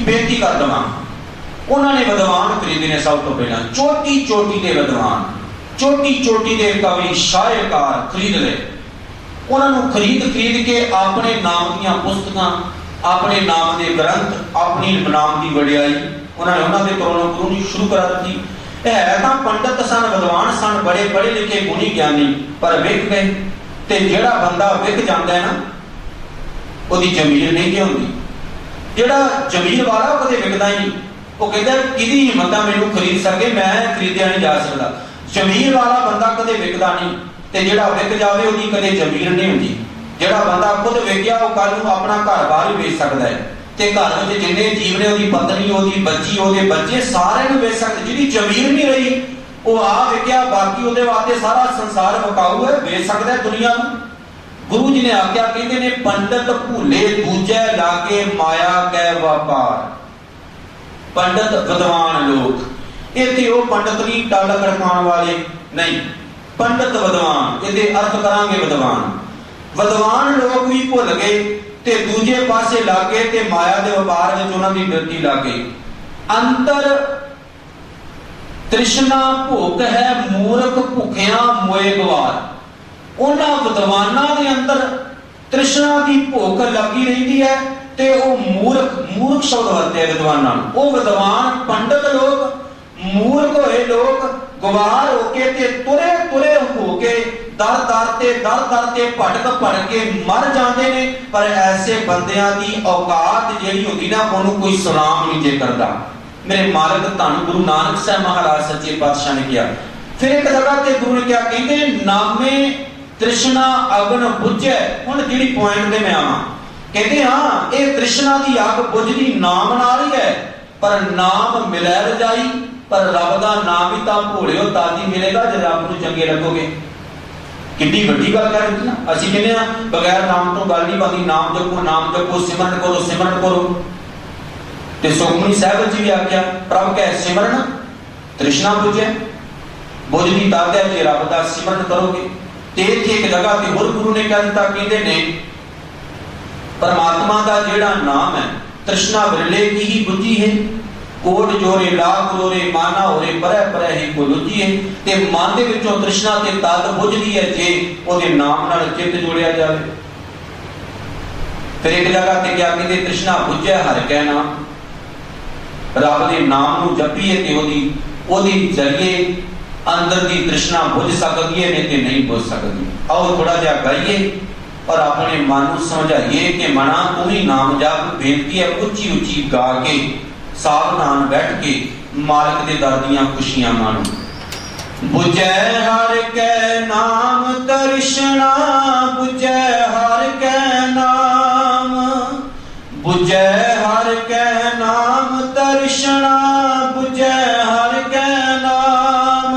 बेनती कर दवां उन्होंने विद्वान खरीदे ने। सब तो पहला चोटी चोटी के विद्वान, चोटी चोटी के कवि शायरकार खरीद ले। उन्होंने खरीद खरीद के अपने नाम दी पुस्तकां अपने नाम के ग्रंथ अपनी नाम की वडियाई उन्होंने उन्होंने कोलों गुरु शुरू करा दी। है तां पंडित सन विद्वान सन बड़े पढ़े लिखे गुणी ज्ञानी, पर विक गए। ते जिहड़ा बंदा विक जाता है ना उसकी जमीर नहीं कि होंदी। जिहड़ा जमीर वाला वो कदे विकदा ही नहीं। वो कहता किहदी हिम्मत आ मैनू खरीद सके, मैं खरीदया नहीं जा सकता। जमीर वाला बंदा कदे विकदा नहीं, ते जिहड़ा विक जावे उसकी कदे जमीर नहीं होंदी। जिहड़ा बंदा खुद विकया वो कल नूं अपना घर बाहर भी बेच सकता है, ते घर विच जिन्ने जीव ने उसकी पत्नी उसकी बच्ची उसके बच्चे सारे नूं बेच सकते। जिहदी जमीर नहीं रही वो आ विकया, बाकी उसदे वास्ते सारा संसार विकाऊ है, बेच सकता है दुनिया नूं। गुरु जी ने आख्या कहते ने पंडित भूले दूजे लागे माया कै व्यापार। पंडित विद्वान लोग इत्थे वो पंडित नहीं टल खड़काउण वाले नहीं, पंडित विद्वान इहदे अर्थ करांगे विद्वान। विद्वान लोग भी भुल गए ते दूजे पासे लग गए ते माया दे व्यापार विच उन्हां दी वृत्ति लग गई। अंतर तृष्णा भुख है मूर्ख भुखिया मोए गवार। उन्हां विद्वानां दे अंदर तृष्णा की भुख लगी रहिंदी है ते वो मूर्ख, मूर्ख शब्द वरते विद्वानां। वो विद्वान पंडित लोग मूर्ख होए लोग गवार होके ते तुरे तुरे होके दर दर ते भटक के मर जाते ने। पर ऐसे बंदियां दी औकात जिहड़ी होंदी ना उन्होंने कोई सलाम नहीं जे करदा। मेरे मालिक धन गुरु नानक साहब महाराज सच्चे पातशाह ने किया। फिर एक जगह ते गुरु ने क्या कहते नामे तृष्णा अग्न बुझे। हुण जिहड़ी पॉइंट ते मैं आवां कहते हाँ ये तृष्णा की अग बुझदी नाम नाल ही है, पर नाम मिलै रजाई। पर रब दा नाम ही तां भोलिओ तादी मिलेगा जे रब नूं चंगे लगोगे। कितनी वड्डी गल कह रही ना। असीं कहने आ बगैर नाम तो गल नहीं बनदी। नाम जपो सिमरन करो। ते सुखमनी साहिब जी भी आख्या प्रभ कै सिमरन तृष्णा बुझे, बुझदी तद है जे रब दा सिमरन करोगे। ते इत्थे एक जगह ते होर गुरु ने कह दित्ता कहंदे ने परमात्मा का जिहड़ा नाम है तृष्णा विरले की ही बुझी है। कोट जोरे लाख रोरे माना होरे परै ही को लुझी है। ते मन दे विचों तृष्णा ते तद बुझदी है जे ओदे नाम नाल चित्त जोड़िया जावे। फिर एक जगह ते क्या कहंदे तृष्णा बुझे हर कै नाम। रब दे नाम नूं जपीए ते ओदी जरिए अंदर दी तृष्णा बुझ सकदी है, नहीं ते नहीं बुझ सकदी। आओ थोड़ा जिहा गाइए और अपने मन को समझाइए कि मना तू ही नाम जप। बेनती है उच्ची उच्ची गा के सावधान बैठ के मालिक दे दर दीयां खुशियां मानो। बुझे हर कै नाम तृष्णा बुझे हर कै नाम। बुझे हर कै नाम तृष्णा बुझे हर कै नाम।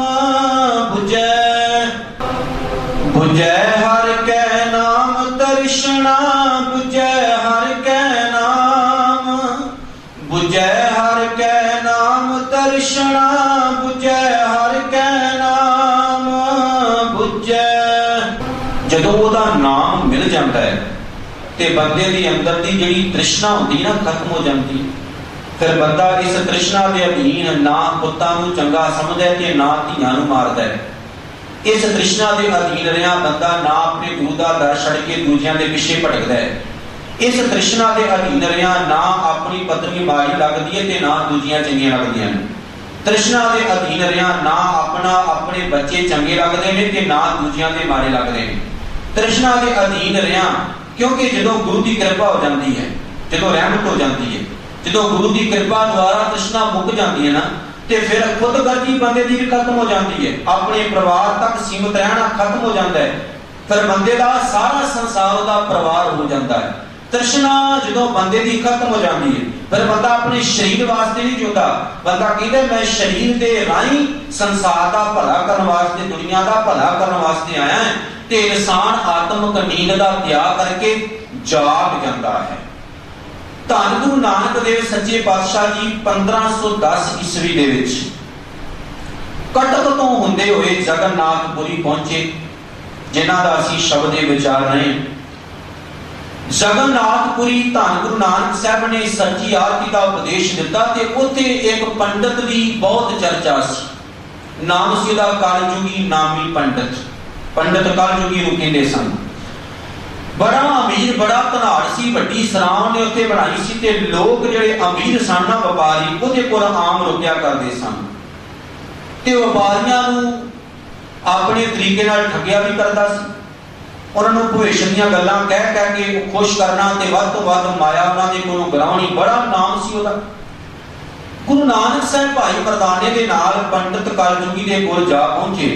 बुझे हर कै नाम तृष्णा बुझे हर कै नाम। बुझे हर कै जाता है तो बंदे के अंदर की जिहड़ी तृष्णा होती ना खत्म हो जाती है। फिर बंदा इस तृष्णा के अधीन ना पुत्तां नूं चंगा समझदा ते ना धीआं नूं मारदा है। इस तृष्णा के अधीन रहा बंदा ना अपने गुरु का दर छड़ के दूजियां के पिछे भटकदा है। इस तृष्णा के अधीन रहा ना अपनी पत्नी माड़ी लगती है ते ना दूजियां चंगियां लगदियां ने। तृष्णा के अधीन रहा ना अपने बच्चे चंगे लगते हैं ते ना दूजियां के माड़े लगते हैं। तृष्णा के अधीन रहा क्योंकि जो गुरु की कृपा हो जाती है, जो रहमत हो जाती है, जो गुरु की कृपा द्वारा तृष्णा मुक जाती है ना तो फिर खुदगर्जी बंदे की भी खत्म हो जाती है। अपने परिवार तक सीमित रहना खत्म हो जाता है। फिर बंदे का सारा संसार का परिवार हो जाता है। तृष्णा जो बंदे की खत्म हो जाती है फिर बंदा अपने शरीर वास्ते नहीं जिंदा। बंदा कहता मैं शरीर के राही संसार का भला करने वास्ते, दुनिया का भला करने वास्ते आया है। तो इंसान आत्मक नींद का त्याग करके जाग जाता है। धन गुरु नानक देव सच्चे पातशाह जी 1510 ईस्वी दे विच कटक तो होंदे हुए जगन्नाथपुरी पहुंचे, जिन्हां दा असीं शब्द दे विचार रहे। जगन्नाथपुरी धन गुरु नानक साहब ने सच्ची आरती का उपदेश दिता ते उत्थे एक पंडित की बहुत चर्चा सी। नाम सी दा कलयुगी नामी पंडित। पंडित कलयुगी नूं कहंदे सन। बड़ा अमीर बड़ा धनाड़ सी, वड्डी सरां ने उत्थे बनाई सी ते लोग जिहड़े अमीर सन ना व्यापारी उहदे कोल आम रुकिया करदे सन ते व्यापारियां नूं अपने तरीके नाल ठगिया भी करदा सी। उन्हां नूं भविष्य दीयां गल्लां कह कह के खुश करना ते वध तों वध माया उन्हां दे कोलों गराउणी, बड़ा नाम सी उहदा। गुरु नानक साहब भाई मरदाने दे नाल पंडित कलयुगी दे कोल जा पहुंचे।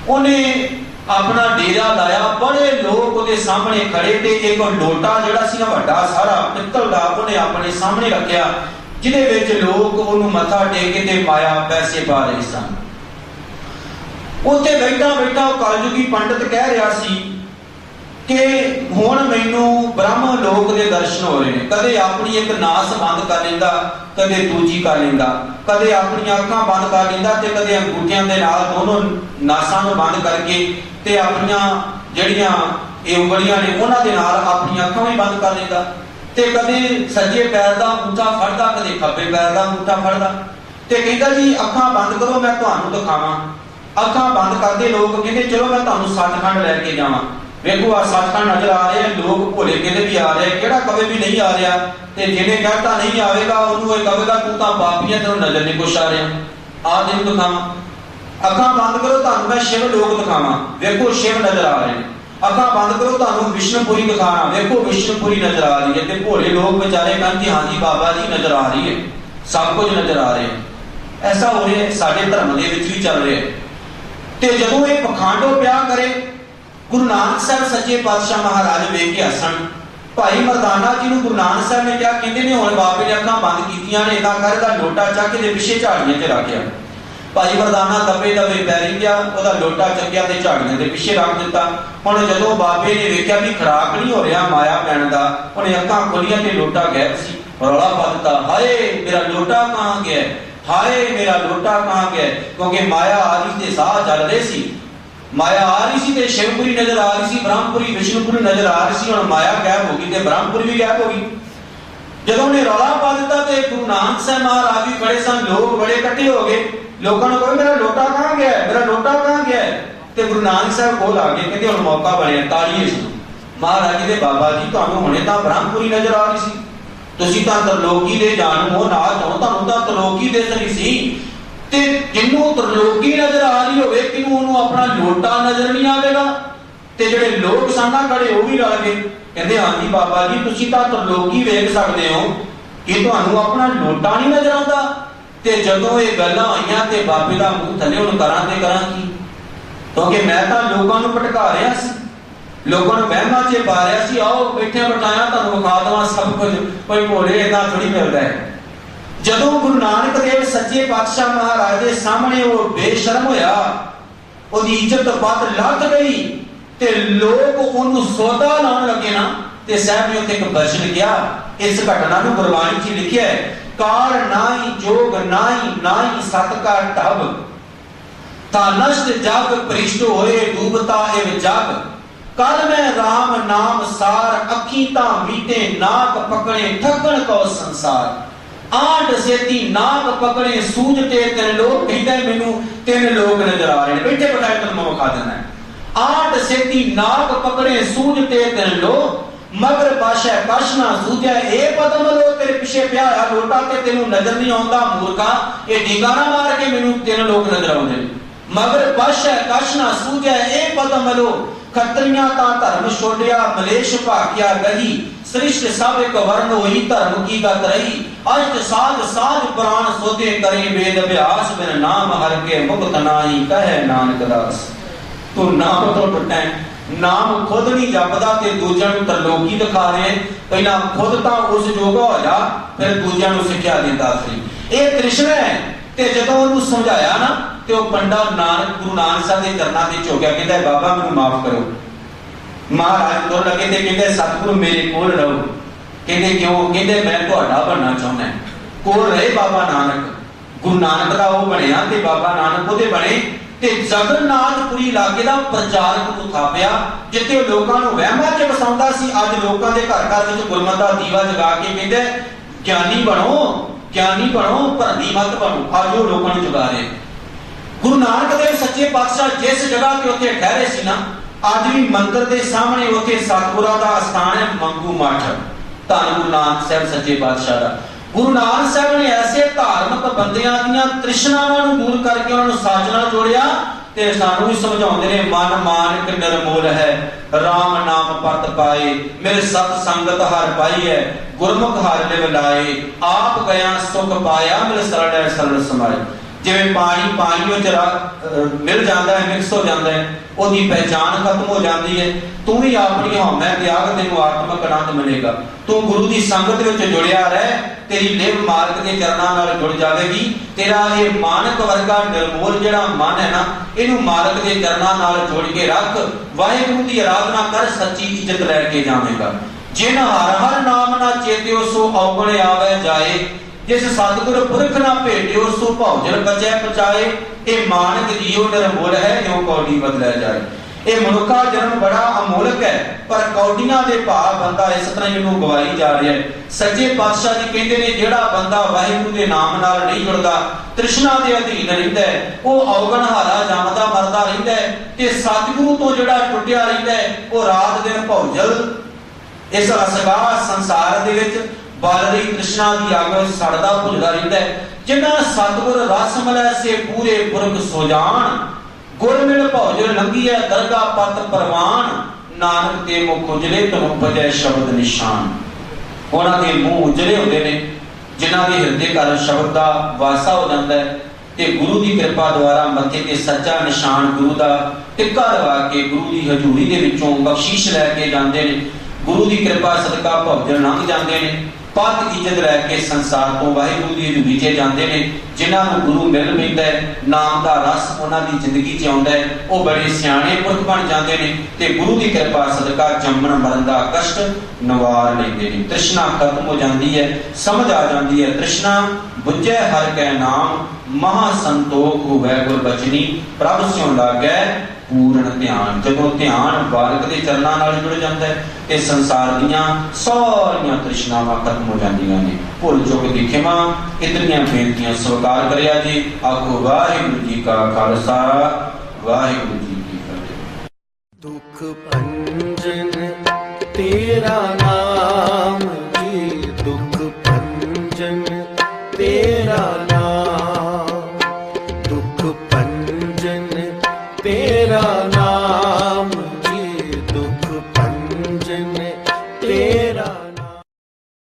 उन्हें अपना डेरा लाया, बड़े लोग उहदे सामने खड़े ते एक लोटा जिहड़ा सी ना वड्डा सारा पित्तल दा उन्हें अपने सामने रखिया, जिहदे विच लोग उहनूं मत्था टेक के ते माया पैसे पा रहे सन। उत्थे बैठा बैठा कलयुगी पंडित कह रहा सी कि हुण मैनूं ब्रह्म लोक दे दर्शन हो रहे हैं। कदे अपनी एक नास बंद कर लेंदा, कदे दूजी कर लेंदा, कदे अपनी अखां बंद कर लेंदा ते कदे अंगूठियां दे नाल दोनों नासां नूं बंद करके ते अपनियां जिहड़ियां ये उंगलियां ने उन्हां दे नाल अपनी अखां भी बंद कर लेंदा ते कदे सज्जे पैर दा अंगूठा फड़दा, कदे खब्बे पैर दा अंगूठा फड़दा ते कहंदा जी अखां बंद करो मैं तुहानूं दिखावां। अखां बंद करदे लोग कहंदे चलो मैं तुहानूं सचखंड लैके जावां। वेखो आ सचखंड नजर आ रहे हैं, लोग भोले कहते भी आ रहे हैं, केड़ा कवे भी नहीं आ रहा ते जिन्हें कहता नहीं आवेगा उन्होंने कहेगा तू तो पापी है, तेरे नजर नहीं कुछ आ रहा। आ दिन दिखावा, अखां बंद करो तुहानूं मैं शिव लोक दिखावां। वेखो शिव नजर आ रहे हैं। अखां बंद करो तुहानूं विष्णुपुरी दिखाना। वेखो विष्णुपुरी नजर आ रही है ते भोले लोग बेचारे कहते हाँ जी बाबा जी नजर आ रही है, सब कुछ नजर आ रहे हैं। ऐसा हो रहा है, साडे धर्म दे विच भी चल रहा है। ते जदों ये पखांडो पिया करे गुरु नानक साहब सच्चे पातशाह महाराज वेख के हसन। भाई मरदाना जी नूं गुरु नानक साहब ने क्या कहते हैं हुण बाबे ने अखां बंद कीतियां ने, इदां कर दा लोटा चक के पिछे झाड़ियां च रख गया। भाई मरदाना दबे दबे पैरी गया, ओहदा लोटा चक्या ते झाड़ियां दे पिछे रख दिता। हुण जदों बाबे ने वेख्या भी खराक नहीं हो रहा माया पैण दा, उहने अखां खोलियां ते लोटा गायब सी। रौला पा दिता, हाय मेरा लोटा कहां गया, हाय मेरा लोटा कहां गया। क्योंकि माया आ रही थे, साह चल रहे सी, माया आ रही सी ते शिवपुरी नजर आ रही सी, ब्रह्मपुरी विष्णुपुरी नजर आ रही सी। हुण माया गायब हो गई ते ब्रह्मपुरी भी गायब हो गई। जदों ने रौला पा दिता ते गुरु नानक साहब महाराज भी खड़े सन, लोग बड़े इकट्ठे हो गए। लोगों ने कहा मेरा लोटा कहां गया, मेरा लोटा कहां गया। ते गुरु नानक साहब कोल आ गए, कहते हुण मौका बनया तालीए सी। महाराज जी दे बाबा जी तुहानूं हुणे तां ब्रह्मपुरी नजर आ रही सी, तुसीं तां तरलोकी दे जाण मोह ना चाहो, तुहानूं तां तरलोकी दिस रही सी। ते जिन्नू तरलोकी नजर आ रही होवे किनू उन्होंने अपना लोटा नजर नहीं आवेगा। ते जिहड़े लोग साना खड़े वो भी रल गए, कहते हाँ जी बाबा जी तुसीं तां तरलोकी वेख सकदे हो कि तुहानूं अपना लोटा नहीं नजर आउंदा। ते जदों ये गल्लां होईयां ते बाबे दा मूंह थल्ले हुण करां ते करां की, क्योंकि मैं तां लोकां नूं भटका रिहा सी, लोकां नूं वहमां च पा रिहा सी। आओ बैठे बिठाया तुहानूं विखा देवां सब कुछ, कोई भोले इदां थोड़ी मिलदा है। जदों गुरु नानक देव सच्चे पातशाह महाराज के सामने वो बेशर्म होया, उसकी इज्जत बात लग गई ते लोग उन्होंने सौदा लाने लगे ना। ते साहब ने उत्थे एक वचन किया, इस घटना को गुरबाणी च लिखिया है, काल नाई जोग नाई सत का टब ता नष्ट जग परिष्ट होए डूबता एव जग कल मैं राम नाम सार, अखी ता मीटे नाक पकड़े, ठगण को संसार। आठ सेती नाक पकड़े सूझते तीन लोग, कहता है मैनू तीन लोग नजर आ रहे हैं, बैठे बैठाए तुम मौका देना है। आठ सेती नाक पकड़े सूझते तीन लोग, मगर बादशाह कश ना सूझे, ए पदम लो तेरे पिछे पिया लोटा ते तेनू नजर नहीं आउंदा मूर्खा, ए डिगाना मार के मैनू तीन लोग नजर आउंदे। मगर बादशाह कश ना सूझे, ए पदम लो, खत्रियां ता धर्म छोड़िया, मलेश भाग्या गही, सृष्ट सब एक वर्ण होई, धर्म की गत रही। अष्ट साध साध पुराण सोते करे, वेद अभ्यास बिन नाम हर के मुक्त नाही, कहे नानक दास। तू नाम तो टुटे, नाम खुद नहीं जपदा ते दूजियां नूं तरलोकी दिखा रहे, पहला खुद तां उस जोगा हो जा, फिर दूजियां नूं सिक्ख्या दिंदा सी। ਇਹ ਤ੍ਰਿਸ਼ਨਾ ਹੈ। ਤੇ ਜਦੋਂ ਉਹਨੂੰ ਸਮਝਾਇਆ ਨਾ ਤੇ ਉਹ ਪੰਡਾ ਨਾਨਕ ਗੁਰੂ ਨਾਨਕ ਸਾਹਿਬ ਦੇ ਚਰਨਾਂ ਤੇ ਝੁਕਿਆ, ਕਹਿੰਦਾ ਬਾਬਾ ਮੈਨੂੰ ਮਾਫ ਕਰੋ। ਮਹਾਰਾਜ ਤੁਰ ਲੱਗੇ ਤੇ ਕਹਿੰਦੇ ਸਤਿਗੁਰੂ ਮੇਰੇ ਕੋਲ ਰਹੋ। ਕਹਿੰਦੇ ਕਿਉਂ? ਕਹਿੰਦੇ ਮੈਂ ਤੁਹਾਡਾ ਬਣਨਾ ਚਾਹੁੰਦਾ। ਕੋਲ ਰਹੇ ਬਾਬਾ ਨਾਨਕ, ਗੁਰੂ ਨਾਨਕ ਦਾ ਉਹ ਬਣਿਆ ਤੇ ਬਾਬਾ ਨਾਨਕ ਉਹਦੇ ਬਣੇ ਤੇ ਜਗਨਨਾਥਪੁਰੀ ਇਲਾਕੇ ਦਾ ਪ੍ਰਚਾਰਕ ਨੂੰ ਥਾਪਿਆ, ਜਿੱਥੇ ਉਹ ਲੋਕਾਂ ਨੂੰ ਵਹਿਮਾਂ 'ਚ ਵਸਾਉਂਦਾ ਸੀ। ਅੱਜ ਲੋਕਾਂ ਦੇ ਘਰ ਘਰ ਵਿੱਚ ਗੁਰਮਤਿ ਦਾ ਦੀਵਾ ਜਗਾ ਕੇ ਕਹਿੰਦੇ ਗਿਆਨੀ ਬਣੋ, ਗਿਆਨੀ ਬਣੋ, ਭਰਨੀ ਮਤ ਬਣੋ। ਅੱਜ ਉਹ ਲੋਕਾਂ ਨੂੰ ਜਗਾ ਰਹੇ। ਗੁਰੂ ਨਾਨਕ ਦੇਵ ਸੱਚੇ ਪਾਤਸ਼ਾਹ ਜਿਸ ਜਗ੍ਹਾ ਤੇ ਉੱਥੇ ਠਹਿਰੇ ਸੀ ਨਾ, ਅੱਜ ਵੀ ਮੰਦਿਰ ਦੇ ਸਾਹਮਣੇ ਉੱਥੇ ਸਤਿਗੁਰਾਂ ਦਾ ਅਸਥਾਨ ਹੈ, ਮੰਗੂ ਮੱਠ, ਧੰਨ ਗੁਰੂ ਨਾਨਕ ਸਾਹਿਬ ਸੱਚੇ ਪਾਤਸ਼ਾਹ ਦਾ। ਗੁਰੂ ਨਾਨਕ ਸਾਹਿਬ ਨੇ ਐਸੇ ਧਾਰਮਿਕ ਬੰਦਿਆਂ ਦੀਆਂ ਤ੍ਰਿਸ਼ਨਾਵਾਂ ਨੂੰ ਦੂਰ ਕਰਕੇ ਉਹਨਾਂ ਨੂੰ ਸੱਚ ਨਾਲ ਜੋੜਿਆ ਤੇ ਸਾਨੂੰ ਵੀ ਸਮਝਾਉਂਦੇ ਨੇ, ਮਨ ਮਾਨਿਕ ਨਿਰਮੋਲ ਹੈ, ਰਾਮ ਨਾਮ ਪਤ ਪਾਏ, ਮੇਰੇ ਸਤ ਸੰਗਤ ਹਰ ਪਾਈ ਹੈ, ਗੁਰਮੁਖ ਹਰ ਲਿਵ ਲਾਏ, ਆਪ ਗਿਆ ਸੁਖ ਪਾਇਆ, ਮੇਰੇ ਸਰਲ ਸਰਲ ਸਮਾਏ। ਜਿਵੇਂ ਪਾਣੀ ਪਾਣੀ ਵਿੱਚ ਮਿਲ ਜਾਂਦਾ ਹੈ, ਮਿਕਸ ਹੋ ਜਾਂਦਾ ਹੈ, ਉਹਦੀ ਪਹਿਚਾਨ ਖਤਮ ਹੋ ਜਾਂਦੀ ਹੈ। ਤੂੰ ਵੀ ਆਪਣੀ ਹਉਮੈ ਤਿਆਗ, ਤੈਨੂੰ ਆਤਮਿਕ ਆਨੰਦ ਮਿਲੇਗਾ। ਤੂੰ ਗੁਰੂ ਦੀ ਸੰਗਤ ਵਿੱਚ ਜੁੜਿਆ ਰਹਿ, ਤੇਰੀ ਲਿਵ ਮਾਲਕ ਦੇ ਚਰਨਾਂ ਨਾਲ ਜੁੜ ਜਾਵੇਗੀ। ਤੇਰਾ ਇਹ ਮਾਨਕ ਵਰਗਾ ਨਿਰਮੋਲ ਜਿਹੜਾ ਮਨ ਹੈ ਨਾ, ਇਹਨੂੰ ਮਾਲਕ ਦੇ ਚਰਨਾਂ ਨਾਲ ਜੋੜ ਕੇ ਰੱਖ, ਵਾਹਿਗੁਰੂ ਦੀ ਆਰਾਧਨਾ ਕਰ, ਸੱਚੀ ਇੱਜ਼ਤ ਲੈ ਕੇ ਜਾਵੇਗਾ। ਜਿਨ ਹਰ ਹਰ ਨਾਮ ਨਾ ਚੇਤਿਓ, ਸੋ ਔਗਣ ਆਵੇ ਜਾਏ, जिस सतगुर पुरख ना भेटियो, सो भौजन बचै पचाए। ये मानक जीव निरमोल है, यो कौड़ी बदलै जाए। ये मनुखा जन्म बड़ा अमोलक है, पर कौड़ियां दे भाव बंदा इस तरह इहनूं गवाई जा रहा है। सच्चे पातशाह जी कहते ने, जिहड़ा बंदा वाहिगुरू दे नाम नाल नहीं जुड़दा, तृष्णा दे अधीन रहिंदा है, वो औगण हारा जमदा मरदा रहिंदा है, ते सतगुरू तो जिहड़ा टुटिया रहिंदा है, वो रात दिन भौजल इस असगाह संसार दे विच बाल रही तृष्णा की आग में सड़दा भुजदा रहिंदा है। जिन्हां सतगुर रस मिलै से पूरे पुरख सो जान, गुर मिल भौजल लंघी है दरगाह पत परवान, नानक ते मुख उजले तनु उपजै शब्द निशान। उन्हां दे मूंह उजले हुंदे ने, जिन्हां दे हिरदे घर शब्द दा वासा हो जांदा है ते गुरु दी कृपा द्वारा मत्थे ते सच्चा निशान गुरु दा टिक्का लगा के गुरु दी हजूरी दे विचों बख्शीश लैके जांदे ने। गुरु दी कृपा सदका भौजल लंघ जांदे ने, पद इज्जत लैके संसार तो वाहिगुरू दी हजूरी च जांदे ने। जिन्हां नूं गुरु मिल पैंदा है, नाम दा रस उन्हां दी जिंदगी च आउंदा है, वो बड़े सियाणे पुरख बन जांदे ने ते गुरु दी कृपा सदका जम्मण मरण दा कष्ट नवार लैंदे ने। तृष्णा खत्म हो जांदी है, समझ आ जांदी है। तृष्णा बुझै हर कै नाम, महा संतोख होवै गुर बचनी, प्रभ स्यों लागै पूर्ण ध्यान। जदों ध्यान बालक दे चरनां नाल जुड़ जांदा है ते संसार दीयां सारियां तृष्णावां खत्म हो जांदियां ने। भुल चुक दी खिमा, इतनियां बेनतियां स्वीकार करिया जी। आखो वाहिगुरू जी का खालसा, वाहिगुरू जी की फतेह। दुख भंजन तेरा